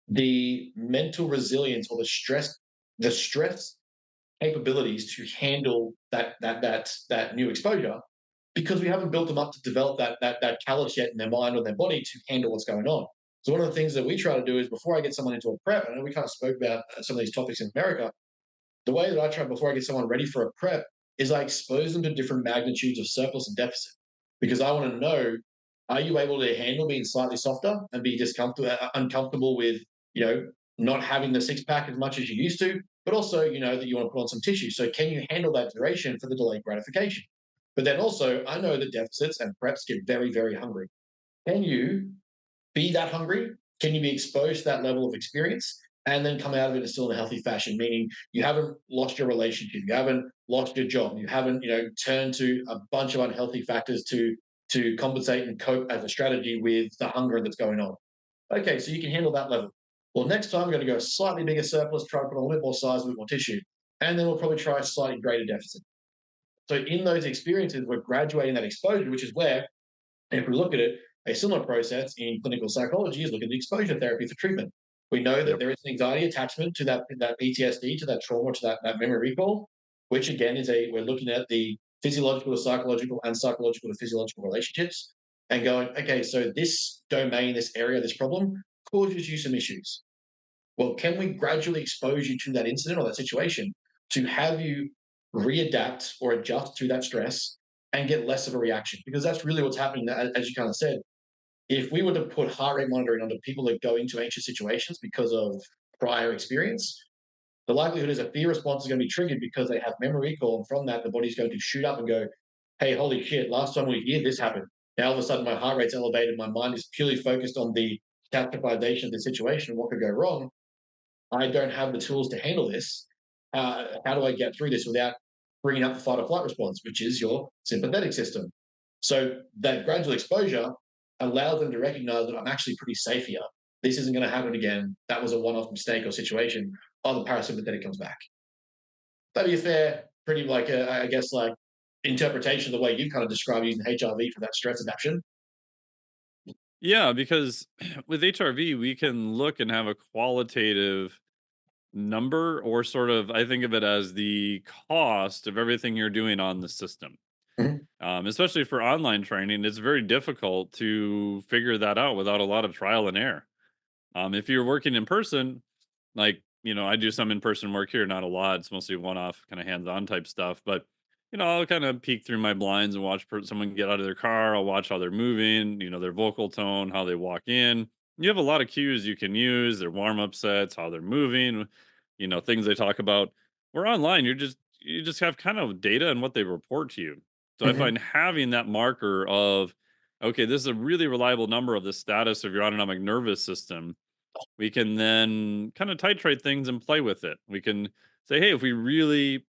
S2: the mental resilience or the stress capabilities to handle that new exposure because we haven't built them up to develop that callus yet in their mind or their body to handle what's going on. So one of the things that we try to do is before I get someone into a prep, I know we kind of spoke about some of these topics in America, the way that I try before I get someone ready for a prep is I expose them to different magnitudes of surplus and deficit because I want to know, are you able to handle being slightly softer and be uncomfortable with, not having the six pack as much as you used to, but also, that you want to put on some tissue. So can you handle that duration for the delayed gratification? But then also, I know that deficits and preps get very, very hungry. Can you be that hungry? Can you be exposed to that level of experience and then come out of it still in a healthy fashion? Meaning you haven't lost your relationship, you haven't lost your job, you haven't turned to a bunch of unhealthy factors to compensate and cope as a strategy with the hunger that's going on. Okay, so you can handle that level. Well, next time we're going to go a slightly bigger surplus, try to put on a little bit more size, a bit more tissue, and then we'll probably try a slightly greater deficit. So in those experiences, we're graduating that exposure, which is where, if we look at it, a similar process in clinical psychology is looking at exposure therapy for treatment. We know that
S3: Yep.
S2: there is an anxiety attachment to that PTSD, to that trauma, to that memory recall, which again we're looking at the physiological to psychological and psychological to physiological relationships and going, okay, so this domain, this area, this problem causes you some issues. Well, can we gradually expose you to that incident or that situation to have you readapt or adjust to that stress and get less of a reaction? Because that's really what's happening, as you kind of said. If we were to put heart rate monitoring onto people that go into anxious situations because of prior experience, the likelihood is a fear response is going to be triggered because they have memory recall. And from that, the body's going to shoot up and go, hey, holy shit, last time we were here, this happened. Now all of a sudden my heart rate's elevated. My mind is purely focused on the catastrophization of the situation and what could go wrong. I don't have the tools to handle this. How do I get through this without bringing up the fight or flight response, which is your sympathetic system? So that gradual exposure allows them to recognize that I'm actually pretty safe here. This isn't going to happen again. That was a one-off mistake or situation. Oh, the parasympathetic comes back. That'd be a fair, pretty I guess like interpretation of the way you've kind of described using HRV for that stress adaptation.
S3: Yeah, because with HRV, we can look and have a qualitative number, or sort of, I think of it as the cost of everything you're doing on the system.
S2: Mhm.
S3: Especially for online training, it's very difficult to figure that out without a lot of trial and error. If you're working in person, like, I do some in person work here, not a lot. It's mostly one off, kind of hands on type stuff. But, I'll kind of peek through my blinds and watch someone get out of their car. I'll watch how they're moving, their vocal tone, how they walk in. You have a lot of cues you can use, their warm up sets, how they're moving, things they talk about. Where online, you just have kind of data and what they report to you. So I
S2: Mhm.
S3: find having that marker of, okay, this is a really reliable number of the status of your autonomic nervous system. We can then kind of titrate things and play with it. We can say, hey, if we really,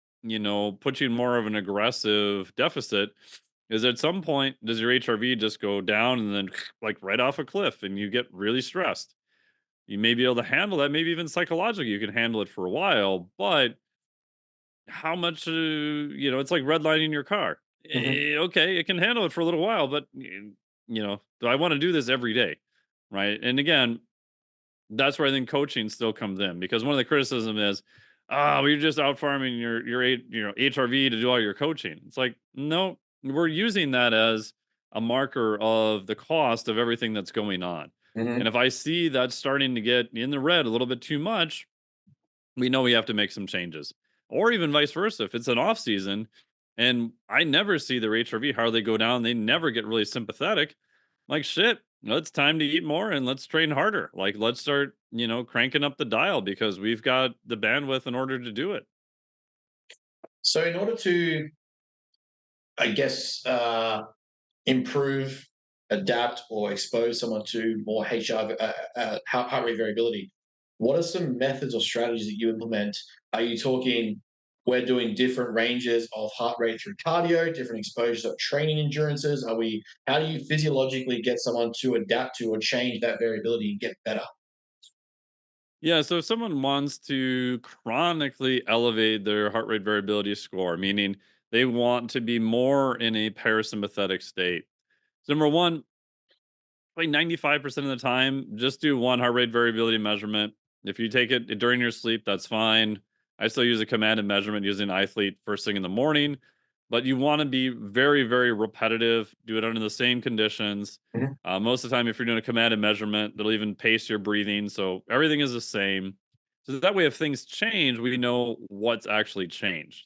S3: put you in more of an aggressive deficit, is at some point does your HRV just go down and then like right off a cliff and you get really stressed? You may be able to handle that, maybe even psychologically, you can handle it for a while, but how much, it's like redlining your car.
S2: Mhm.
S3: Okay, it can handle it for a little while, but, do I want to do this every day? Right. And again, that's where I think coaching still comes in, because one of the criticism is, well, you're just out farming your HRV to do all your coaching. It's like, no, we're using that as a marker of the cost of everything that's going on. And
S2: Mhm.
S3: if I see that starting to get in the red a little bit too much, we know we have to make some changes. Or even vice versa. If it's an off season and I never see their HRV hardly go down, they never get really sympathetic. Like, shit, it's time to eat more and let's train harder. Like, let's start, cranking up the dial because we've got the bandwidth in order to do it.
S2: So in order to, I guess, improve, adapt, or expose someone to more heart rate variability, what are some methods or strategies that you implement? Are you talking we're doing different ranges of heart rate through cardio, different exposures of training endurances? How do you physiologically get someone to adapt to or change that variability and get better?
S3: Yeah. So if someone wants to chronically elevate their heart rate variability score, meaning they want to be more in a parasympathetic state. So number one, like 95% of the time, just do one heart rate variability measurement. If you take it during your sleep, that's fine. I still use a commanded measurement using iThlete first thing in the morning, but you want to be very, very repetitive. Do it under the same conditions.
S2: Mhm.
S3: Most of the time, if you're doing a commanded measurement, they'll even pace your breathing. So everything is the same. So that way, if things change, we know what's actually changed.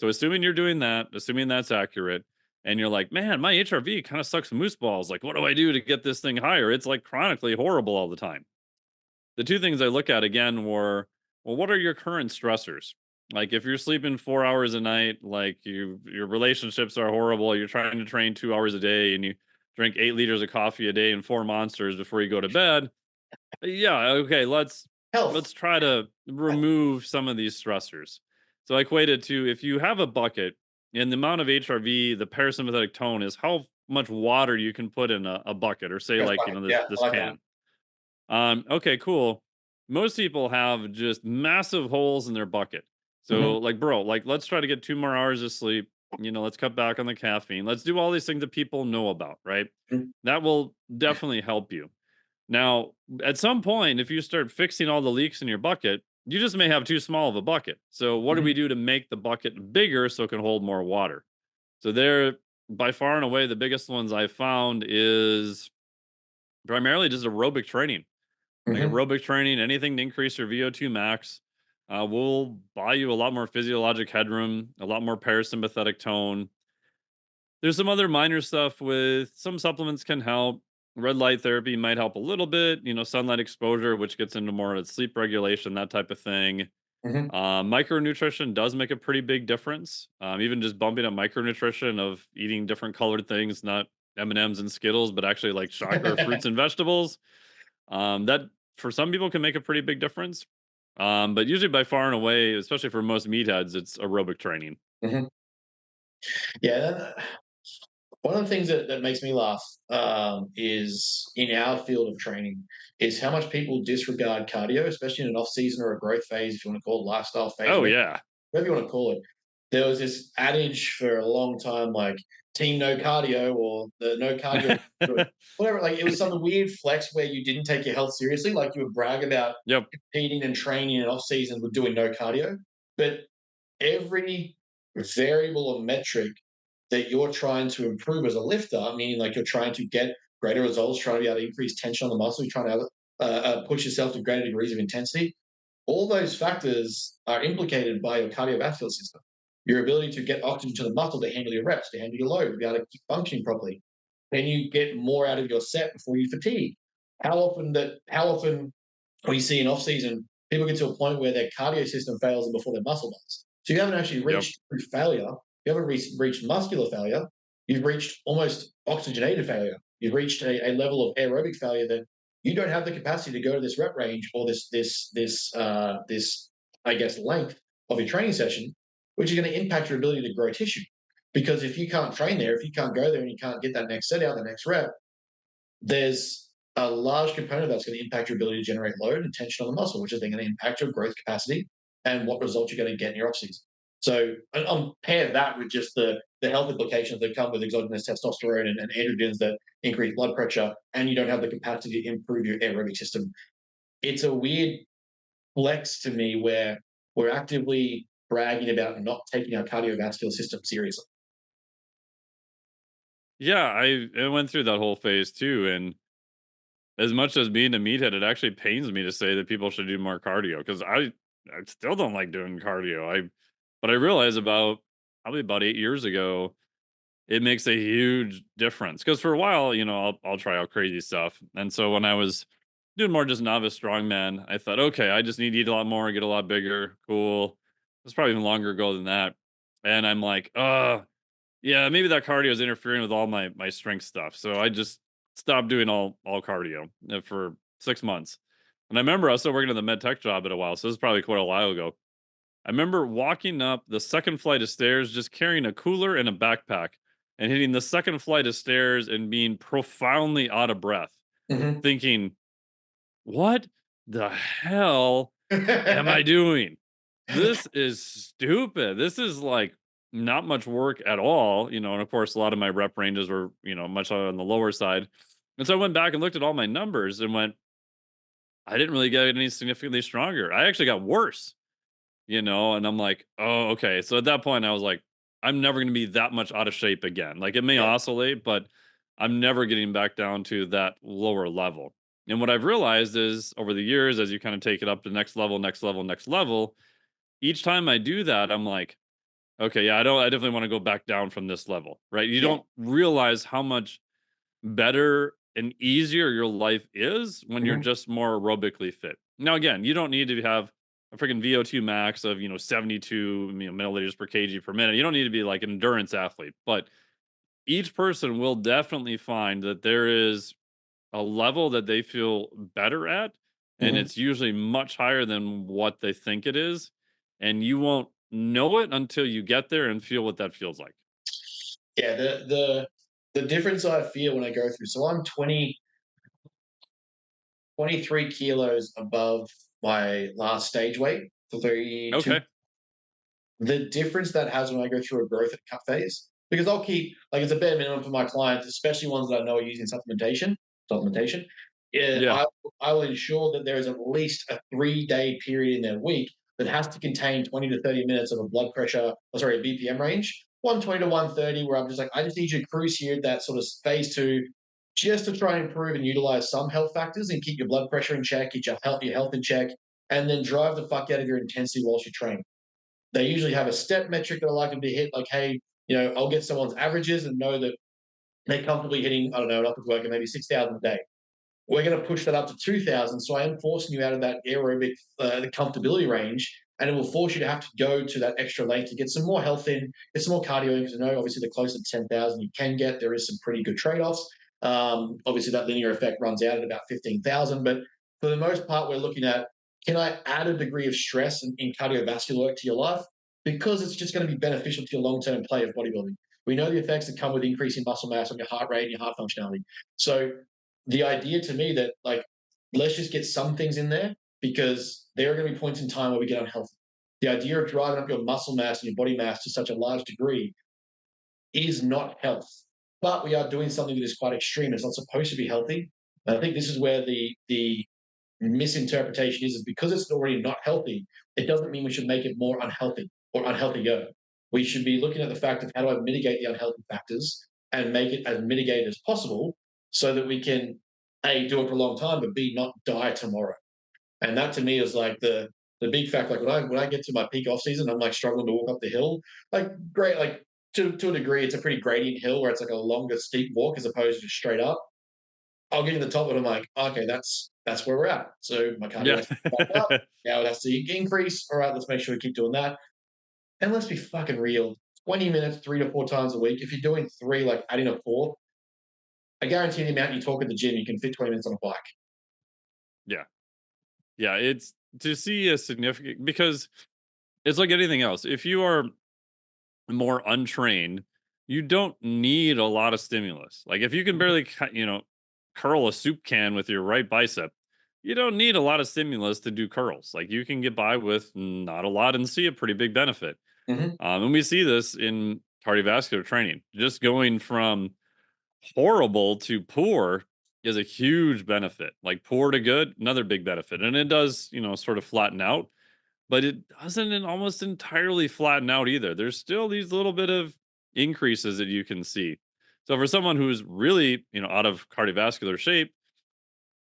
S3: So assuming you're doing that, assuming that's accurate, and you're like, man, my HRV kind of sucks moose balls. Like, what do I do to get this thing higher? It's like chronically horrible all the time. The two things I look at again were, well, what are your current stressors? Like if you're sleeping 4 hours a night, like your relationships are horrible, you're trying to train 2 hours a day and you drink 8 liters of coffee a day and 4 monsters before you go to bed. Yeah, okay,
S2: Health.
S3: let's try to remove some of these stressors. So I equate it to, if you have a bucket and the amount of HRV, the parasympathetic tone is how much water you can put in a bucket, or say
S2: Yes,
S3: like,
S2: bucket.
S3: this
S2: Yeah, I like that.
S3: can. Okay, cool. Most people have just massive holes in their bucket.
S2: Mhm,
S3: So, like, bro, like, let's try to get 2 more hours of sleep. Let's cut back on the caffeine. Let's do all these things that people know about, right?
S2: mhm,
S3: That will definitely help you. Now, at some point, if you start fixing all the leaks in your bucket, you just may have too small of a bucket. So, what do
S2: mhm,
S3: we do to make the bucket bigger so it can hold more water? So, there, by far and away, the biggest ones I found is primarily just aerobic training. Like
S2: mhm.
S3: aerobic training, anything to increase your VO2 max will buy you a lot more physiologic headroom, a lot more parasympathetic tone. There's some other minor stuff with some supplements can help. Red light therapy might help a little bit, sunlight exposure, which gets into more of sleep regulation, that type of thing.
S2: Mhm.
S3: Micronutrition does make a pretty big difference. Even just bumping up micronutrition of eating different colored things, not M&Ms and M's and Skittles, but actually like chakra fruits and vegetables. That for some people can make a pretty big difference. But usually by far and away, especially for most meatheads, it's aerobic training.
S2: Mhm. Yeah, one of the things that makes me laugh is in our field of training is how much people disregard cardio, especially in an off season or a growth phase, if you want to call it lifestyle phase,
S3: Oh yeah.
S2: whatever you want to call it. There was this adage for a long time, like team no cardio or the no cardio, whatever. Like it was some weird flex where you didn't take your health seriously, like you would brag about
S3: Yep.
S2: competing and training in off season with doing no cardio. But every variable or metric that you're trying to improve as a lifter, meaning like you're trying to get greater results, trying to be able to increase tension on the muscle, you're trying to push yourself to greater degrees of intensity. All those factors are implicated by your cardiovascular system. Your ability to get oxygen to the muscle to handle your reps, to handle your load, to be able to keep functioning properly. Then you get more out of your set before you fatigue. How often we see in off season people get to a point where their cardio system fails before their muscle does. So you haven't actually
S3: Yep.
S2: reached true failure. You haven't reached muscular failure. You've reached almost oxygenated failure. You've reached a level of aerobic failure that you don't have the capacity to go to this rep range or this I guess length of your training session, which is going to impact your ability to grow tissue. Because if you can't train there, if you can't go there and you can't get that next set out, the next rep, there's a large component that's going to impact your ability to generate load and tension on the muscle, which is then going to impact your growth capacity and what results you're going to get in your off season. So pair that with just the health implications that come with exogenous testosterone and androgens that increase blood pressure, and you don't have the capacity to improve your aerobic system. It's a weird flex to me where we're actively bragging about not taking our cardiovascular system seriously.
S3: Yeah, I went through that whole phase too. And as much as being a meathead, it actually pains me to say that people should do more cardio, because I still don't like doing cardio. But I realized probably about 8 years ago, it makes a huge difference. Because for a while, I'll try out crazy stuff. And so when I was doing more just novice strongman, I thought, okay, I just need to eat a lot more, get a lot bigger. Cool. It's probably even longer ago than that. And I'm like, yeah, maybe that cardio is interfering with all my strength stuff. So I just stopped doing all cardio for 6 months. And I remember I was still working at the med tech job at a while. So this is probably quite a while ago. I remember walking up the second flight of stairs, just carrying a cooler and a backpack, and hitting the second flight of stairs and being profoundly out of breath,
S2: Mhm.
S3: thinking, what the hell am I doing? This is stupid. This is like not much work at all, and of course, a lot of my rep ranges were, much on the lower side. And so I went back and looked at all my numbers and went, I didn't really get any significantly stronger. I actually got worse, and I'm like, oh, okay. So at that point, I was like, I'm never going to be that much out of shape again. Like it may
S2: Yeah.
S3: oscillate, but I'm never getting back down to that lower level. And what I've realized is over the years, as you kind of take it up to next level, next level, next level, each time I do that, I'm like, okay, yeah, I definitely want to go back down from this level, right? You
S2: Yeah.
S3: don't realize how much better and easier your life is when you're
S2: Mhm.
S3: just more aerobically fit. Now, again, you don't need to have a freaking VO2 max of, 72 milliliters per kg per minute. You don't need to be like an endurance athlete, but each person will definitely find that there is a level that they feel better at, and
S2: Mhm.
S3: it's usually much higher than what they think it is, and you won't know it until you get there and feel what that feels like.
S2: Yeah, the difference I feel when I go through, so I'm 23 kilos above my last stage weight, for 32.
S3: Okay.
S2: The difference that has when I go through a growth and cut phase, because I'll keep, like, it's a bare minimum for my clients, especially ones that I know are using supplementation. Yeah,
S3: Yeah.
S2: I will ensure that there is at least a 3-day period in their week that has to contain 20 to 30 minutes of a blood pressure, or sorry, a BPM range, 120 to 130, where I'm just like, I just need you to cruise here at that sort of phase two, just to try and improve and utilize some health factors and keep your blood pressure in check, keep your health in check, and then drive the fuck out of your intensity whilst you train. They usually have a step metric that I like them to hit, like, hey, I'll get someone's averages and know that they're comfortably hitting, I don't know, an upwards work of maybe 6,000 a day. We're going to push that up to 2,000. So I am forcing you out of that aerobic, the comfortability range, and it will force you to have to go to that extra length to get some more health in, get some more cardio in. Because I know, obviously, the closer to 10,000 you can get, there is some pretty good trade offs. Obviously, that linear effect runs out at about 15,000. But for the most part, we're looking at, can I add a degree of stress in cardiovascular work to your life? Because it's just going to be beneficial to your long term play of bodybuilding. We know the effects that come with increasing muscle mass on your heart rate and your heart functionality. So the idea to me that, like, let's just get some things in there, because there are going to be points in time where we get unhealthy. The idea of driving up your muscle mass and your body mass to such a large degree is not health, but we are doing something that is quite extreme. It's not supposed to be healthy. And I think this is where the misinterpretation is because it's already not healthy. It doesn't mean we should make it more unhealthy or unhealthier. We should be looking at the fact of, how do I mitigate the unhealthy factors and make it as mitigated as possible, so that we can, A, do it for a long time, but B, not die tomorrow. And that to me is like the big fact. Like, when I get to my peak off season, I'm like struggling to walk up the hill. Like, great, like, to a degree, it's a pretty gradient hill where it's like a longer steep walk as opposed to straight up. I'll get to the top, and I'm like, okay, that's where we're at. So my cardio
S3: Yeah.
S2: has to go back up. Now it has to increase. All right, let's make sure we keep doing that. And let's be fucking real. 20 minutes, 3 to 4 times a week. If you're doing three, like adding a fourth, I guarantee the amount you talk at the gym, you can fit 20 minutes on a bike.
S3: Yeah. Yeah, it's to see a significant, because it's like anything else. If you are more untrained, you don't need a lot of stimulus. Like if you can barely, curl a soup can with your right bicep, you don't need a lot of stimulus to do curls. Like you can get by with not a lot and see a pretty big benefit.
S2: Mm-hmm.
S3: And we see this in cardiovascular training. Just going from horrible to poor is a huge benefit. Like poor to good, another big benefit. And it does, sort of flatten out, but it doesn't almost entirely flatten out either. There's still these little bit of increases that you can see. So for someone who's really, out of cardiovascular shape,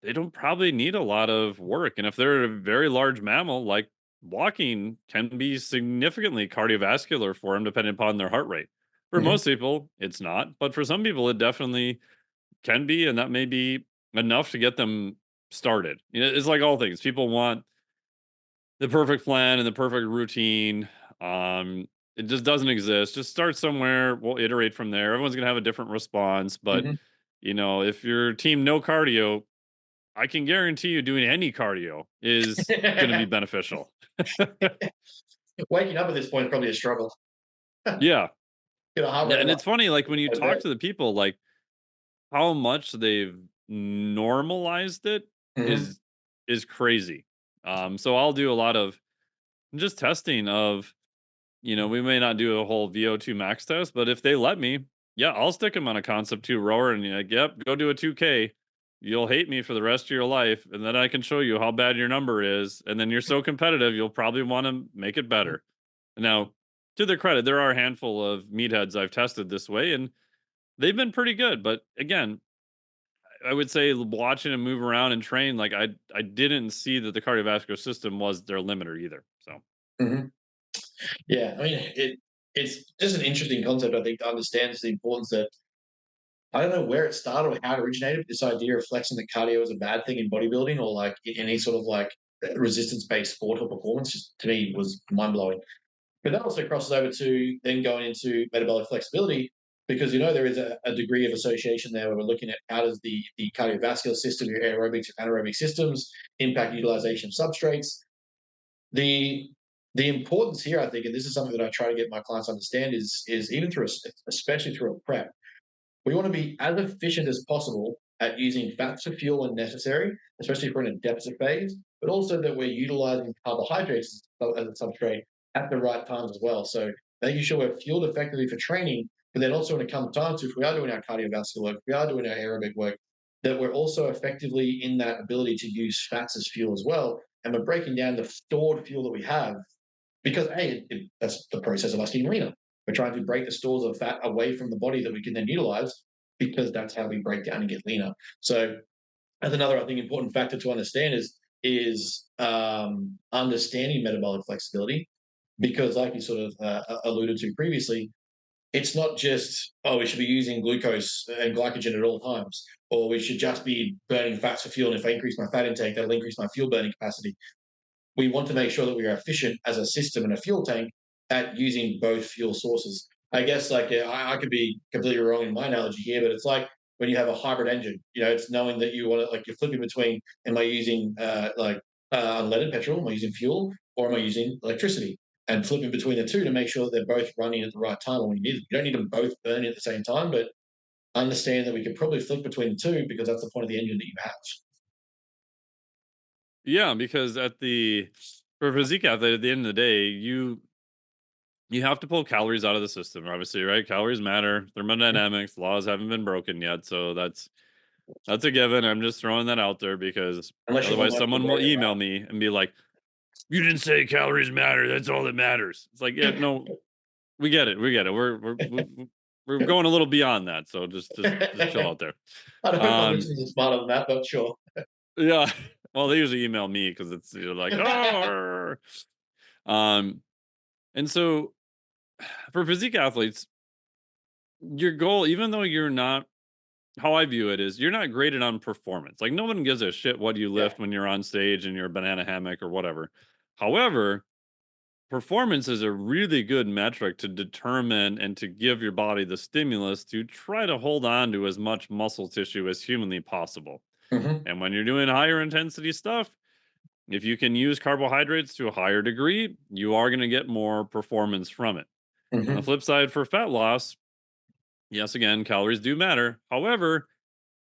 S3: they don't probably need a lot of work. And if they're a very large mammal, like walking can be significantly cardiovascular for them, depending upon their heart rate. For
S2: Mm-hmm.
S3: most people, it's not, but for some people, it definitely can be, and that may be enough to get them started. It's like all things. People want the perfect plan and the perfect routine. It just doesn't exist. Just start somewhere. We'll iterate from there. Everyone's gonna have a different response, but
S2: Mm-hmm.
S3: if your team no cardio, I can guarantee you doing any cardio is gonna be beneficial.
S2: Waking up at this point is probably a struggle.
S3: Yeah.
S2: Get a heart
S3: Yeah,
S2: rate of
S3: and
S2: like
S3: it's funny, like when you
S2: a bit.
S3: talk to the people, like how much they've normalized it
S2: Mm-hmm.
S3: is is crazy. So I'll do a lot of just testing of, we may not do a whole VO2 max test, but if they let me, yeah, I'll stick them on a concept 2 rower and you're like, yep, go do a 2K. You'll hate me for the rest of your life. And then I can show you how bad your number is. And then you're so competitive, you'll probably want to make it better. Now, to their credit, there are a handful of meatheads I've tested this way, and they've been pretty good. But again, I would say watching them move around and train, like I didn't see that the cardiovascular system was their limiter either. So
S2: Mm-hmm. Yeah, I mean, it's just an interesting concept, I think, to understand the importance that, I don't know where it started or how it originated. This idea of flexing that cardio is a bad thing in bodybuilding, or like in any sort of like resistance based sport or performance, just to me was mind blowing. But that also crosses over to then going into metabolic flexibility, because there is a degree of association there where we're looking at how does the cardiovascular system, your aerobic to anaerobic systems, impact utilization of substrates. The the importance here, I think, and this is something that I try to get my clients to understand, is even through especially through a prep, we want to be as efficient as possible at using fats for fuel when necessary, especially if we're in a deficit phase, but also that we're utilizing carbohydrates as a substrate at the right times as well. So making sure we're fueled effectively for training, but then also when it comes time to, if we are doing our cardiovascular work, if we are doing our aerobic work, that we're also effectively in that ability to use fats as fuel as well. And we're breaking down the stored fuel that we have because, A, that's the process of us getting leaner. We're trying to break the stores of fat away from the body that we can then utilize because that's how we break down and get leaner. So that's another, I think, important factor to understand is understanding metabolic flexibility, because, like you sort of alluded to previously, it's not just, oh, we should be using glucose and glycogen at all times, or we should just be burning fats for fuel. And if I increase my fat intake, that'll increase my fuel burning capacity. We want to make sure that we are efficient as a system and a fuel tank at using both fuel sources. I guess, like, I could be completely wrong in my analogy here, but it's like when you have a hybrid engine. It's knowing that you want to, like, you're flipping between, am I using unleaded petrol, am I using fuel, or am I using electricity? And flipping between the two to make sure that they're both running at the right time when you need them. You don't need them both burning at the same time, but understand that we could probably flip between the two because that's the point of the engine that you have.
S3: Yeah, because for a physique athlete, at the end of the day, you have to pull calories out of the system, obviously, right? Calories matter. Thermodynamics laws haven't been broken yet, so that's a given. I'm just throwing that out there because
S2: Unless you're
S3: otherwise
S2: Michael
S3: someone will
S2: Burry,
S3: email me and be like, "You didn't say calories matter. That's all that matters." It's like, yeah, no, we get it. We get it. We're going a little beyond that, so just chill
S2: right?
S3: out there.
S2: I don't know if my
S3: Um,
S2: listeners are smarter than that, but sure.
S3: yeah. Well, they usually email me because it's like, oh, and so for physique athletes, your goal, even though you're not, how I view it is, you're not graded on performance. Like, no one gives a shit what you
S2: Yeah.
S3: lift when you're on stage in your banana hammock or whatever. However, performance is a really good metric to determine and to give your body the stimulus to try to hold on to as much muscle tissue as humanly possible.
S2: Hmm.
S3: And when you're doing higher intensity stuff, if you can use carbohydrates to a higher degree, you are going to get more performance from it. On the
S2: Hmm.
S3: flip side, for fat loss, yes, again, calories do matter. However,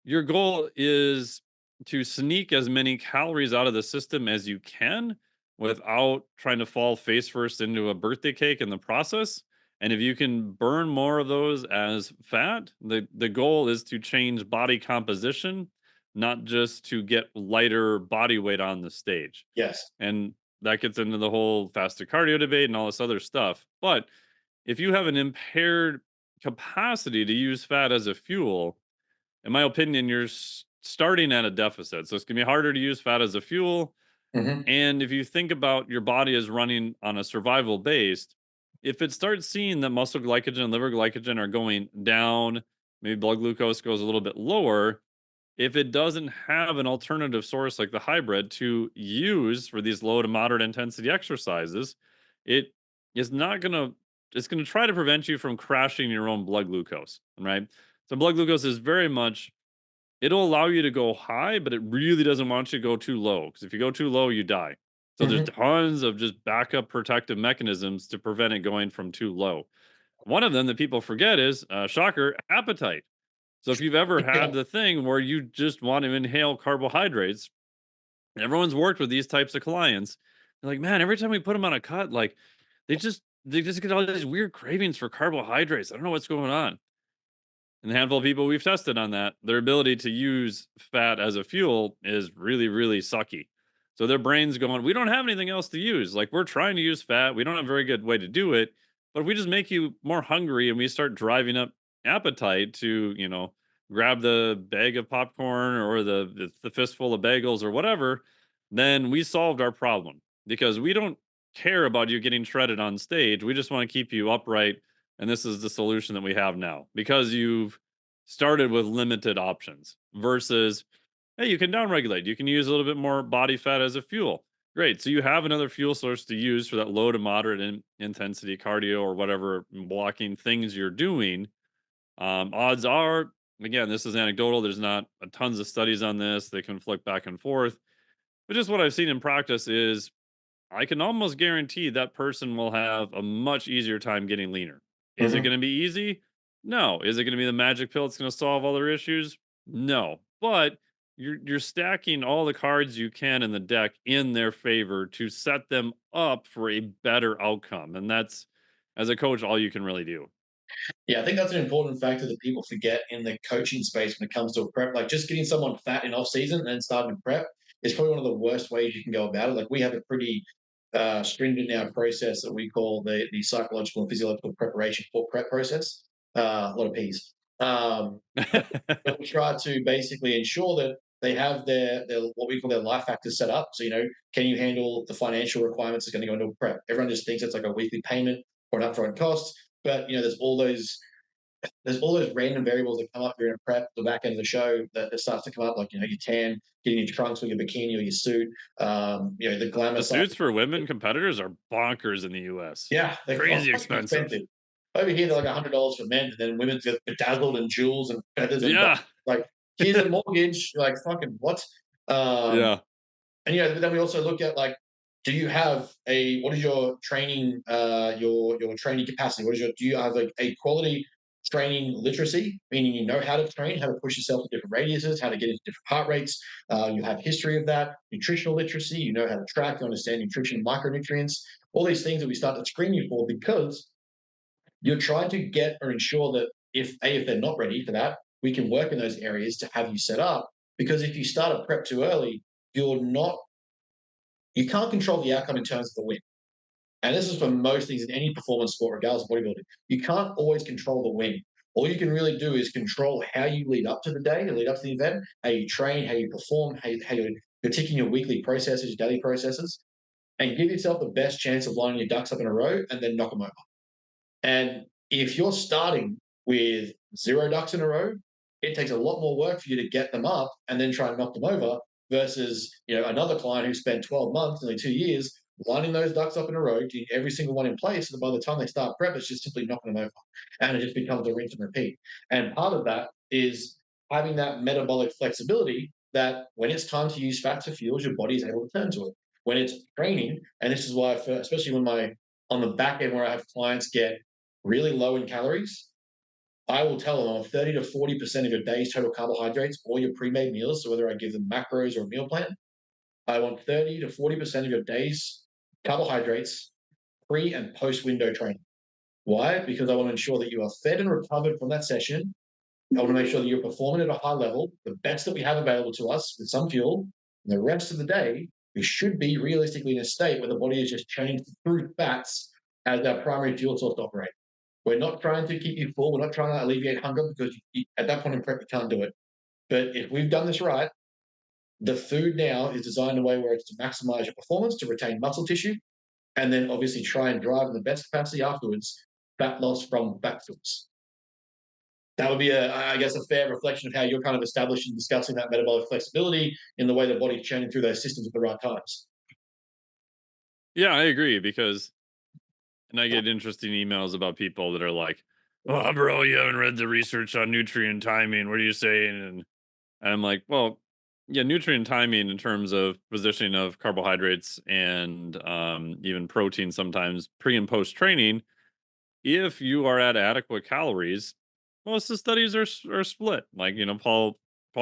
S3: your goal is to sneak as many calories out of the system as you can without trying to fall face first into a birthday cake in the process. And if you can burn more of those as fat, the goal is to change body composition, not just to get lighter body weight on the stage.
S2: Yes.
S3: And that gets into the whole fasted cardio debate and all this other stuff. But if you have an impaired capacity to use fat as a fuel, in my opinion, you're starting at a deficit. So it's going to be harder to use fat as a fuel.
S2: Hmm.
S3: And if you think about your body as running on a survival based, if it starts seeing that muscle glycogen and liver glycogen are going down, maybe blood glucose goes a little bit lower, if it doesn't have an alternative source like the hybrid to use for these low to moderate intensity exercises, it is not going to, it's going to try to prevent you from crashing your own blood glucose, right? So blood glucose is very much, it'll allow you to go high, but it really doesn't want you to go too low, because if you go too low, you die. So there's
S2: Hmm.
S3: tons of just backup protective mechanisms to prevent it going from too low. One of them that people forget is, shocker, appetite. So if you've ever had
S2: Yeah.
S3: the thing where you just want to inhale carbohydrates, everyone's worked with these types of clients. They're like, man, every time we put them on a cut, like they just get all these weird cravings for carbohydrates. I don't know what's going on. And the handful of people we've tested on that, their ability to use fat as a fuel is really, really sucky. So their brain's going, we don't have anything else to use. Like, we're trying to use fat. We don't have a very good way to do it. But if we just make you more hungry and we start driving up appetite to, grab the bag of popcorn or the fistful of bagels or whatever, then we solved our problem, because we don't care about you getting shredded on stage. We just want to keep you upright, and this is the solution that we have now, because you've started with limited options versus, hey, you can downregulate. You can use a little bit more body fat as a fuel. Great. So you have another fuel source to use for that low to moderate intensity cardio or whatever blocking things you're doing. Odds are, again, this is anecdotal. There's not a tons of studies on this. They can flick back and forth. But just what I've seen in practice is I can almost guarantee that person will have a much easier time getting leaner. Is it
S2: Mhm.
S3: going to be easy? No. Is it going to be the magic pill that's going to solve all their issues? No. But you're stacking all the cards you can in the deck in their favor to set them up for a better outcome. And that's, as a coach, all you can really do.
S2: Yeah, I think that's an important factor that people forget in the coaching space when it comes to a prep. Like just getting someone fat in off season and then starting prep is probably one of the worst ways you can go about it. Like we have a pretty stringent now process that we call the psychological and physiological preparation for prep process. A lot of P's. But we try to basically ensure that they have their what we call their life factors set up. So, can you handle the financial requirements that's going to go into a prep? Everyone just thinks it's like a weekly payment or an upfront cost. But there's all those random variables that come up during a prep, the back end of the show that starts to come up, like your tan, getting your trunks or your bikini or your suit, the glamour
S3: The
S2: side.
S3: suits for women competitors are bonkers in the US.
S2: Yeah, they're
S3: Crazy
S2: fucking
S3: expensive.
S2: expensive. Over here, they're like $100 for men, and then women get bedazzled and jewels and feathers and
S3: Yeah.
S2: like here's a mortgage. You're like fucking what? Um,
S3: Yeah.
S2: and but then we also look at like, do you have what is your training, your training capacity? Do you have like a quality training literacy, meaning you know how to train, how to push yourself to different radiuses, how to get into different heart rates. You have history of that. Nutritional literacy, you know how to track, you understand nutrition, micronutrients, all these things that we start to screen you for because you're trying to get or ensure that if they're not ready for that, we can work in those areas to have you set up. Because if you start a prep too early, you can't control the outcome in terms of the win. And this is for most things in any performance sport, regardless of bodybuilding. You can't always control the win. All you can really do is control how you lead up to the day, lead up to the event, how you train, how you perform, how you're ticking your weekly processes, your daily processes, and give yourself the best chance of lining your ducks up in a row and then knock them over. And if you're starting with 0 ducks in a row, it takes a lot more work for you to get them up and then try and knock them over versus, another client who spent 12 months, nearly 2 years, lining those ducks up in a row, getting every single one in place. So that by the time they start prep, it's just simply knocking them over. And it just becomes a rinse and repeat. And part of that is having that metabolic flexibility that when it's time to use fats for fuels, your body is able to turn to it. When it's training, and this is why, especially on the back end where I have clients get really low in calories, I will tell them on 30 to 40% of your day's total carbohydrates or your pre-made meals. So whether I give them macros or a meal plan, I want 30 to 40% of your day's carbohydrates pre and post window training. Why? Because I want to ensure that you are fed and recovered from that session. I want to make sure that you're performing at a high level, the best that we have available to us with some fuel. And the rest of the day, we should be realistically in a state where the body is just changed through fats as our primary fuel source to operate. We're not trying to keep you full. We're not trying to alleviate hunger because at that point in prep, you can't do it. But if we've done this right, the food now is designed in a way where it's to maximize your performance, to retain muscle tissue, and then obviously try and drive in the best capacity afterwards fat loss from fat stores. That would be, I guess, a fair reflection of how you're kind of establishing, discussing that metabolic flexibility in the way the body's churning through those systems at the right times.
S3: Yeah, I agree because and I get interesting emails about people that are like, "Oh, bro, you haven't read the research on nutrient timing. What are you saying?" And I'm like, "Well, yeah, nutrient timing in terms of positioning of carbohydrates and even protein sometimes pre and post training. If you are at adequate calories, most of the studies are split. Like Paul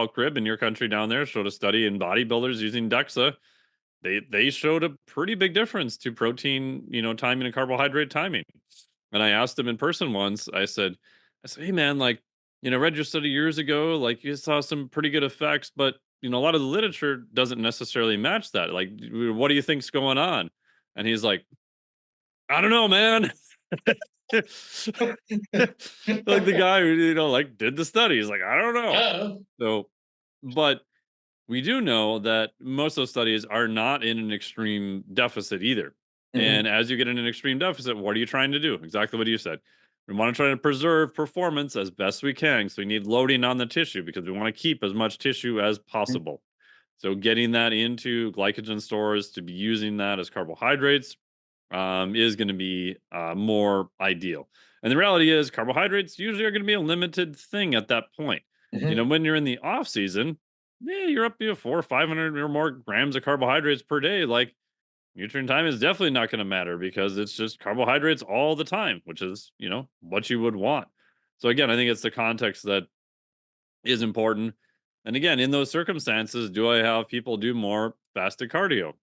S3: Cribb in your country down there showed a study in bodybuilders using DEXA. They showed a pretty big difference to protein, timing and carbohydrate timing. And I asked him in person once, I said, hey man, like, read your study years ago, like you saw some pretty good effects, but a lot of the literature doesn't necessarily match that. Like, what do you think's going on? And he's like, I don't know, man. Like the guy who, like did the study. He's like, I don't know.
S2: Oh,
S3: So, but we do know that most of those studies are not in an extreme deficit either.
S2: mhm.
S3: And as you get in an extreme deficit, what are you trying to do? Exactly what you said. We want to try to preserve performance as best we can. So we need loading on the tissue because we want to keep as much tissue as possible. So getting that into glycogen stores to be using that as carbohydrates is going to be more ideal. And the reality is carbohydrates usually are going to be a limited thing at that point.
S2: Hmm.
S3: When you're in the off season, yeah, you're up to 400 or 500 or more grams of carbohydrates per day. Like nutrient time is definitely not going to matter because it's just carbohydrates all the time, which is, what you would want. So again, I think it's the context that is important. And again, in those circumstances, do I have people do more fasted cardio?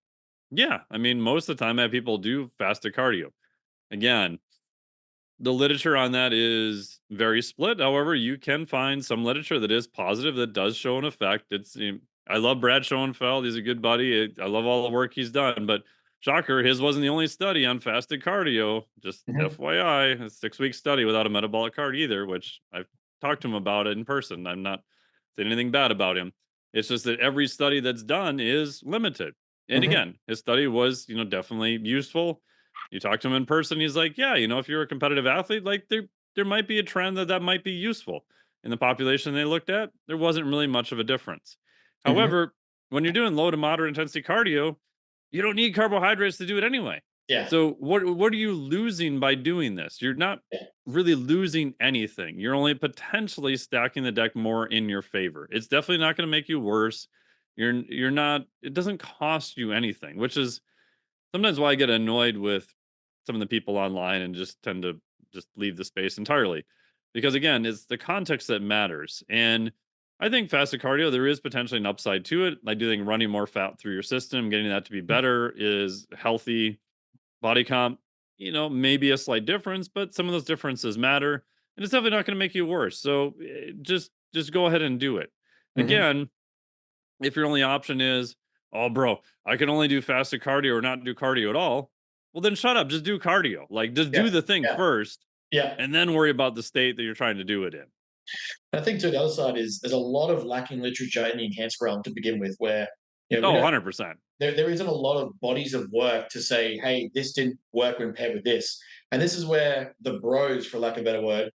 S3: Yeah. I mean, most of the time I have people do fasted cardio. Again, the literature on that is very split. However, you can find some literature that is positive that does show an effect. I love Brad Schoenfeld. He's a good buddy. I love all the work he's done. But shocker, his wasn't the only study on fasted cardio. Just
S2: Hmm.
S3: FYI, a 6-week study without a metabolic card either, which I've talked to him about it in person. I'm not saying anything bad about him. It's just that every study that's done is limited. And
S2: Hmm.
S3: again, his study was, definitely useful. You talk to him in person, he's like, "Yeah, if you're a competitive athlete, like there might be a trend that might be useful." In the population they looked at, there wasn't really much of a difference.
S2: Hmm.
S3: However, when you're doing low to moderate intensity cardio, you don't need carbohydrates to do it anyway.
S2: Yeah.
S3: So what are you losing by doing this? You're not
S2: Yeah.
S3: really losing anything. You're only potentially stacking the deck more in your favor. It's definitely not going to make you worse. You're not it doesn't cost you anything, which is sometimes why I get annoyed with some of the people online and just tend to just leave the space entirely. Because again, it's the context that matters. And I think fasted cardio, there is potentially an upside to it. I do think running more fat through your system, getting that to be better is healthy. Body comp, maybe a slight difference, but some of those differences matter. And it's definitely not going to make you worse. So just go ahead and do it.
S2: Hmm.
S3: Again, if your only option is, "Oh, bro, I can only do fasted cardio or not do cardio at all," well, then shut up. Just do cardio. Like, just
S2: Yeah.
S3: do the thing
S2: Yeah.
S3: first,
S2: Yeah.
S3: and then worry about the state that you're trying to do it in.
S2: I think too, the other side is there's a lot of lacking literature in the enhanced realm to begin with, where we
S3: Oh,
S2: don't
S3: 100%.
S2: there isn't a lot of bodies of work to say, hey, this didn't work when paired with this. And this is where the bros, for lack of a better word,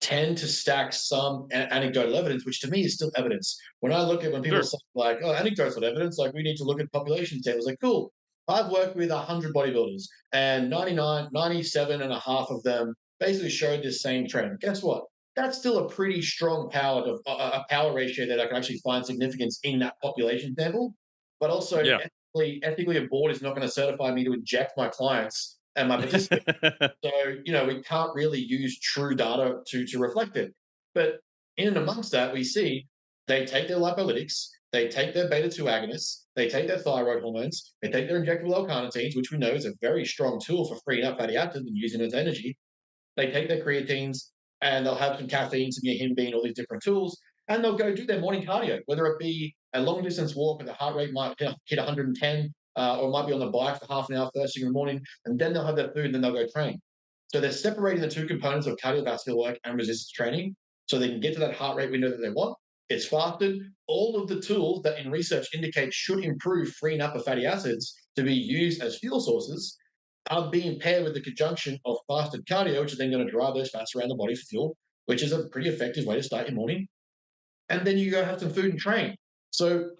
S2: tend to stack some anecdotal evidence, which to me is still evidence. When I look at when people
S3: Sure.
S2: say like, "Oh, anecdotal evidence," like we need to look at population tables. Like, cool. I've worked with 100 bodybuilders, and 99, 97 and a half of them basically showed this same trend. Guess what? That's still a pretty strong power of a power ratio that I can actually find significance in that population sample. But also,
S3: Yeah.
S2: ethically, a board is not going to certify me to inject my clients and my participants. So, we can't really use true data to reflect it. But in and amongst that, we see they take their lipolytics, they take their beta 2 agonists, they take their thyroid hormones, they take their injectable L-carnitines, which we know is a very strong tool for freeing up fatty acids and using it as energy. They take their creatines and they'll have some caffeine, some yohimbine, all these different tools, and they'll go do their morning cardio, whether it be a long distance walk where the heart rate might hit 110, or it might be on the bike for half an hour first thing in the morning, and then they'll have their food and then they'll go train. So they're separating the two components of cardiovascular work and resistance training so they can get to that heart rate window that they want. It's fasted. All of the tools that in research indicate should improve freeing up of fatty acids to be used as fuel sources are being paired with the conjunction of fasted cardio, which is then going to drive those fats around the body for fuel, which is a pretty effective way to start your morning. And then you go have some food and train. So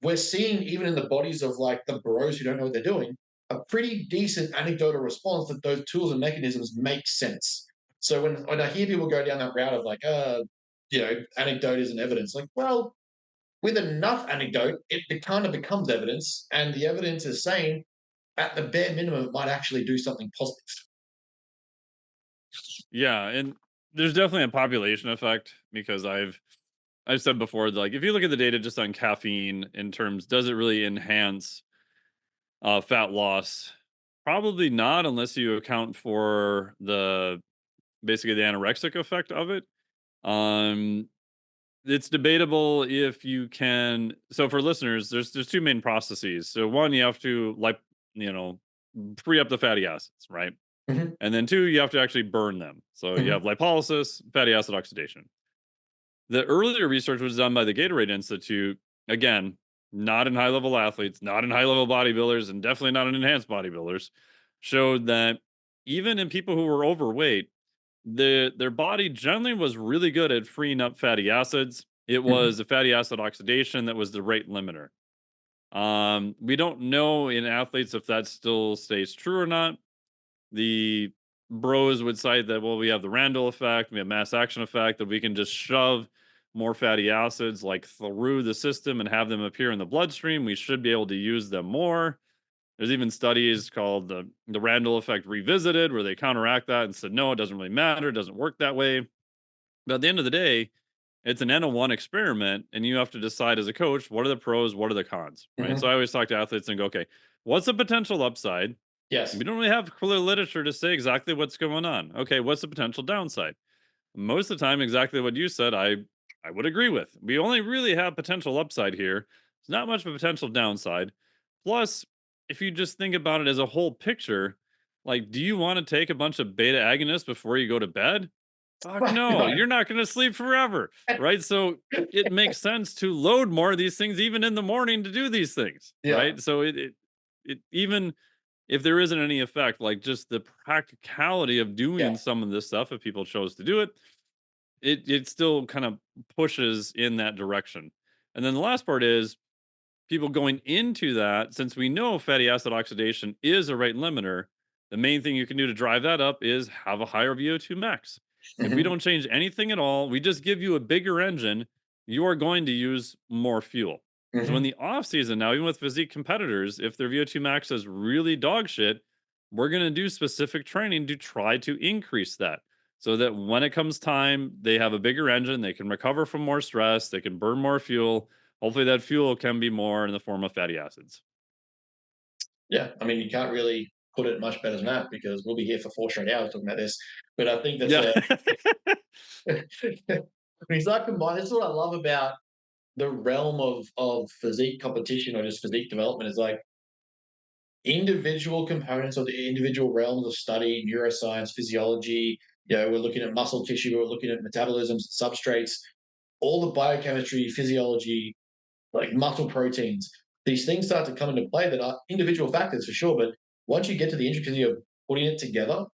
S2: we're seeing, even in the bodies of like the bros who don't know what they're doing, a pretty decent anecdotal response that those tools and mechanisms make sense. So when I hear people go down that route of like, anecdote isn't evidence, like, well, with enough anecdote, it kind of becomes evidence, and the evidence is saying at the bare minimum, it might actually do something positive.
S3: Yeah, and there's definitely a population effect because I've said before, like, if you look at the data just on caffeine in terms, does it really enhance fat loss? Probably not, unless you account for basically the anorexic effect of it. Um, it's debatable if you can. So for listeners, there's two main processes. So one, you have to you know, free up the fatty acids, right?
S2: Mhm.
S3: And then two, you have to actually burn them. So you
S2: Mhm.
S3: have lipolysis, fatty acid oxidation. The earlier research was done by the Gatorade Institute. Again, not in high level athletes, not in high level bodybuilders, and definitely not in enhanced bodybuilders. Showed that even in people who were overweight, their body generally was really good at freeing up fatty acids. It
S2: Mhm.
S3: was the fatty acid oxidation that was the rate limiter. We don't know in athletes if that still stays true or not. The bros would cite that, well, we have the Randall effect, we have mass action effect, that we can just shove more fatty acids like through the system and have them appear in the bloodstream. We should be able to use them more. There's even studies called the Randall effect revisited, where they counteract that and said, no, it doesn't really matter. It doesn't work that way. But at the end of the day, it's an N of one experiment, and you have to decide as a coach, what are the pros, what are the cons, right? So
S2: Hmm.
S3: I always talk to athletes and go, okay, what's the potential upside?
S2: Yes.
S3: We don't really have clear literature to say exactly what's going on. Okay, what's the potential downside? Most of the time, exactly what you said, I would agree with. We only really have potential upside here. It's not much of a potential downside. Plus, if you just think about it as a whole picture, like, do you want to take a bunch of beta agonists before you go to bed? Fuck
S2: Fuck
S3: no,
S2: no.
S3: you're not going to sleep forever, right? So it makes sense to load more of these things even in the morning to do these things,
S2: Yeah.
S3: right? So it even if there isn't any effect, like just the practicality of
S2: Yeah.
S3: doing some of this stuff, if people chose to do it, it still kind of pushes in that direction. And then the last part is people going into that, since we know fatty acid oxidation is a rate limiter, the main thing you can do to drive that up is have a higher VO2 max. If we
S2: Hmm.
S3: don't change anything at all, we just give you a bigger engine, you are going to use more fuel. So in
S2: Hmm.
S3: the off season now, even with physique competitors, if their VO2 max is really dog shit, we're going to do specific training to try to increase that so that when it comes time, they have a bigger engine, they can recover from more stress, they can burn more fuel. Hopefully, that fuel can be more in the form of fatty acids.
S2: Yeah. I mean, you can't really put it much better than that because we'll be here for 4 straight hours talking about this. But I think that's
S3: Yeah.
S2: a. It's like combined. That's what I love about the realm of physique competition or just physique development is like individual components of the individual realms of study, neuroscience, physiology. We're looking at muscle tissue, we're looking at metabolisms, substrates, all the biochemistry, physiology, like muscle proteins. These things start to come into play that are individual factors for sure. But once you get to the intricacy of putting it together,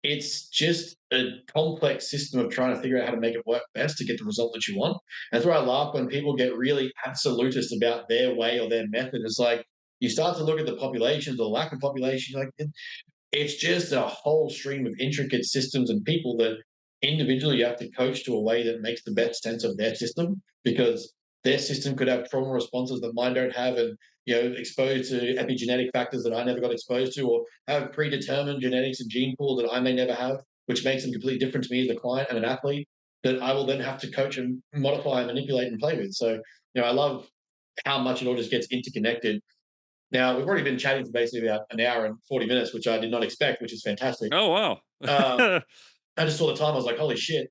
S2: it's just a complex system of trying to figure out how to make it work best to get the result that you want. That's where I laugh when people get really absolutist about their way or their method. It's like you start to look at the populations or lack of population, like it's just a whole stream of intricate systems and people that individually you have to coach to a way that makes the best sense of their system because their system could have trauma responses that mine don't have and exposed to epigenetic factors that I never got exposed to or have predetermined genetics and gene pool that I may never have, which makes them completely different to me as a client and an athlete that I will then have to coach and modify and manipulate and play with. So, I love how much it all just gets interconnected. Now, we've already been chatting for basically about an hour and 40 minutes, which I did not expect, which is fantastic.
S3: Oh, wow.
S2: Um, I just saw the time. I was like, holy shit.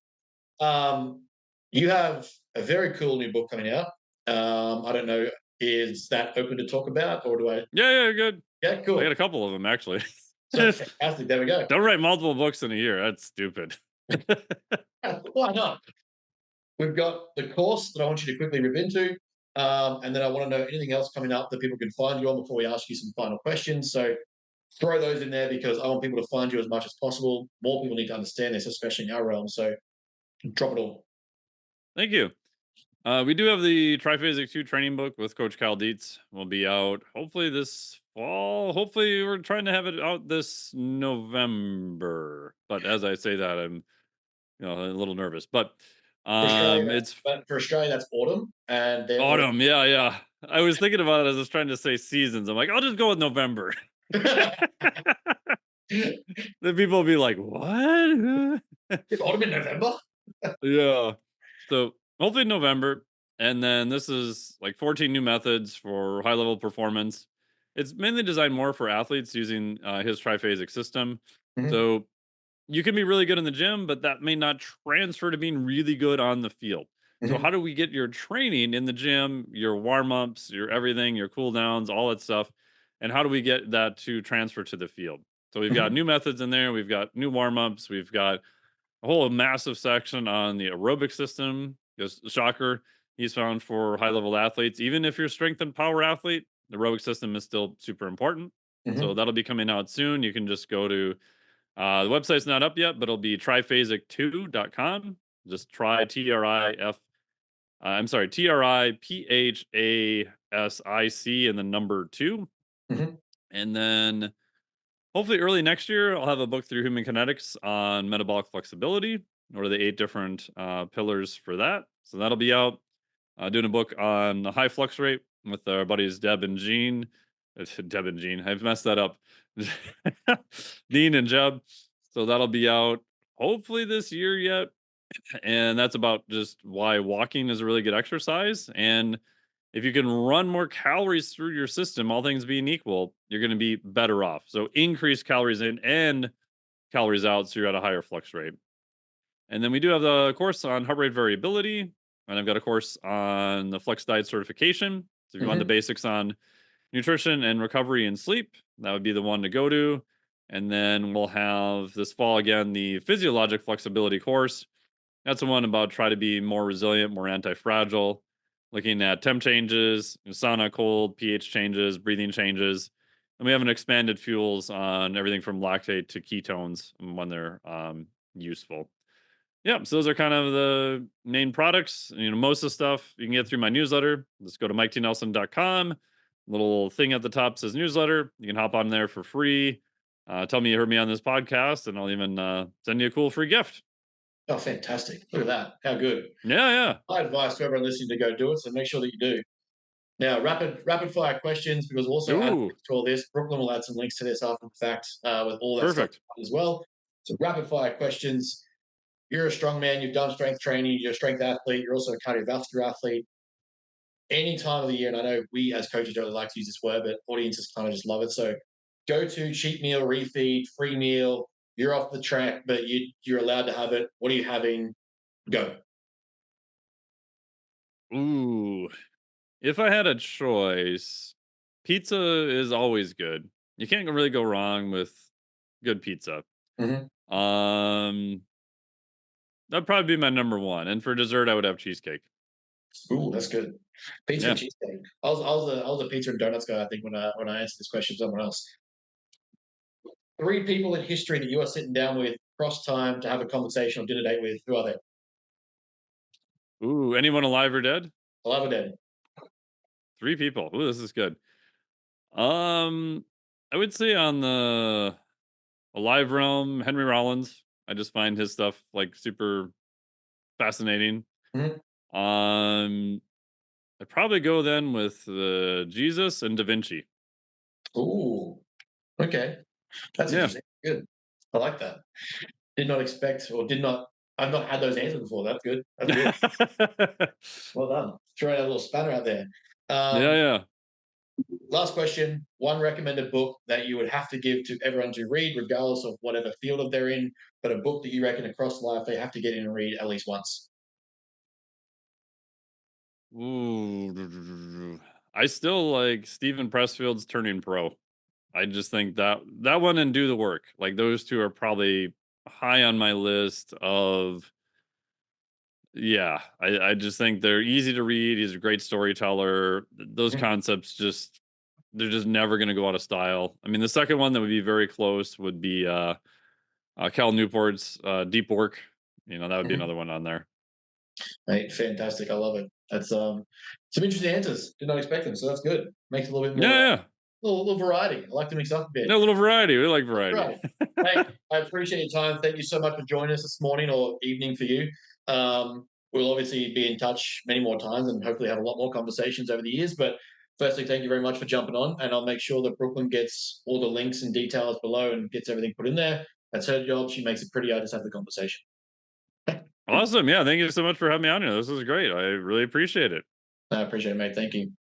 S2: Um, you have a very cool new book coming out. I don't know, is that open to talk about or do I?
S3: Yeah, yeah, good.
S2: Yeah,
S3: I got
S2: cool.
S3: a couple of them actually.
S2: So fantastic. There we go.
S3: Don't write multiple books in a year. That's stupid.
S2: Why not? We've got the course that I want you to quickly rip into. And then I want to know anything else coming up that people can find you on before we ask you some final questions. So throw those in there because I want people to find you as much as possible. More people need to understand this, especially in our realm. So drop it all.
S3: Thank you. We do have the Triphasic 2 training book with Coach Kyle Dietz. Will be out hopefully this fall. Hopefully, we're trying to have it out this November. But as I say that, I'm a little nervous. But
S2: For Australia,
S3: it's
S2: that's autumn, and therefore
S3: autumn. Yeah, yeah. I was thinking about it as I was trying to say seasons. I'm like, I'll just go with November. Then people will be like, "What?"
S2: it's autumn in November.
S3: Yeah. So hopefully November, and then this is like 14 new methods for high level performance. It's mainly designed more for athletes using his triphasic system.
S2: Mhm,
S3: So you can be really good in the gym, but that may not transfer to being really good on the field. So
S2: mhm,
S3: how do we get your training in the gym, your warm ups, your everything, your cool downs, all that stuff, and how do we get that to transfer to the field? So we've got
S2: mhm,
S3: new methods in there. We've got new warm ups. We've got a whole massive section on the aerobic system. Because shocker, he's found for high level athletes, even if you're a strength and power athlete, the aerobic system is still super important. So
S2: mhm,
S3: that'll be coming out soon. You can just go to the website's not up yet, but it'll be triphasic2.com. Just try I'm sorry, TRIPHASIC and the number two.
S2: mhm.
S3: And then hopefully early next year, I'll have a book through human kinetics on metabolic flexibility. What are the 8 different pillars for that? So that'll be out. Doing a book on the high flux rate with our buddies Deb and Gene. Deb and Gene. I've messed that up. Dean and Jeb. So that'll be out hopefully this year yet. And that's about just why walking is a really good exercise. And if you can run more calories through your system, all things being equal, you're going to be better off. So increase calories in and calories out, so you're at a higher flux rate. And then we do have the course on heart rate variability, and I've got a course on the flex diet certification. So if you want the
S2: Mhm.
S3: basics on nutrition and recovery and sleep, that would be the one to go to. And then we'll have this fall again the physiologic flexibility course. That's the one about try to be more resilient, more anti-fragile, looking at temp changes, sauna, cold, pH changes, breathing changes. And we have an expanded fuels on everything from lactate to ketones when they're useful. Yeah, so those are kind of the main products. Most of the stuff you can get through my newsletter. Just go to miketnelson.com. Little thing at the top says newsletter. You can hop on there for free. Tell me you heard me on this podcast, and I'll even send you a cool free gift.
S2: Oh, fantastic. Look at that. How good.
S3: Yeah, yeah.
S2: My advice to everyone listening to go do it, so make sure that you do. Now, rapid fire questions, because we'll also add
S3: Ooh,
S2: links to all this. Brooklyn will add some links to this after the fact with all that stuff
S3: perfect.
S2: as well. So, rapid fire questions. You're a strong man, you've done strength training, you're a strength athlete, you're also a cardiovascular athlete. Any time of the year, and I know we as coaches don't really like to use this word, but audiences kind of just love it. So, go to cheat meal, refeed, free meal. You're off the track, but you're allowed to have it. What are you having? Go.
S3: Ooh, if I had a choice, pizza is always good. You can't really go wrong with good pizza.
S2: Mm-hmm.
S3: Um, that'd probably be my number one. And for dessert, I would have cheesecake.
S2: Ooh, that's good. Pizza and
S3: Yeah.
S2: cheesesteak. I was a pizza and donuts guy. I think when I answered this question to someone else. Three people in history that you are sitting down with cross time to have a conversation or dinner date with. Who are they?
S3: Ooh, anyone alive or dead?
S2: Alive or dead?
S3: 3 people. Ooh, this is good. Um, I would say on the alive realm, Henry Rollins. I just find his stuff like super fascinating.
S2: Mhm.
S3: Um, I'd probably go then with Jesus and Da Vinci.
S2: Ooh, okay, that's
S3: Yeah.
S2: interesting. Good. I like that. Did not expect or did not. I've not had those answers before. That's good. That's good. Well done. Throwing a little spanner out there.
S3: Yeah,
S2: Um,
S3: yeah.
S2: Last question. One recommended book that you would have to give to everyone to read, regardless of whatever field of they're in, but a book that you reckon across life they have to get in and read at least once.
S3: Ooh, I still like Stephen Pressfield's Turning Pro. I just think that one and Do the Work. Like those two are probably high on my list of yeah. I just think they're easy to read. He's a great storyteller. Those
S2: Mhm.
S3: concepts just they're just never gonna go out of style. I mean, the second one that would be very close would be Cal Newport's Deep Work. That would be
S2: Mhm.
S3: another one on there.
S2: Mate, fantastic. I love it. That's some interesting answers. Did not expect them, so that's good. Makes it a little bit
S3: Yeah,
S2: more,
S3: yeah.
S2: little variety. I like to mix up a bit.
S3: Yeah, a little variety. We like variety.
S2: Right. Hey, I appreciate your time. Thank you so much for joining us this morning or evening for you. We'll obviously be in touch many more times and hopefully have a lot more conversations over the years. But firstly, thank you very much for jumping on. And I'll make sure that Brooklyn gets all the links and details below and gets everything put in there. That's her job. She makes it pretty. I just have the conversation.
S3: Awesome. Yeah, thank you so much for having me on here. This was great. I really appreciate it.
S2: I appreciate it, mate. Thank you.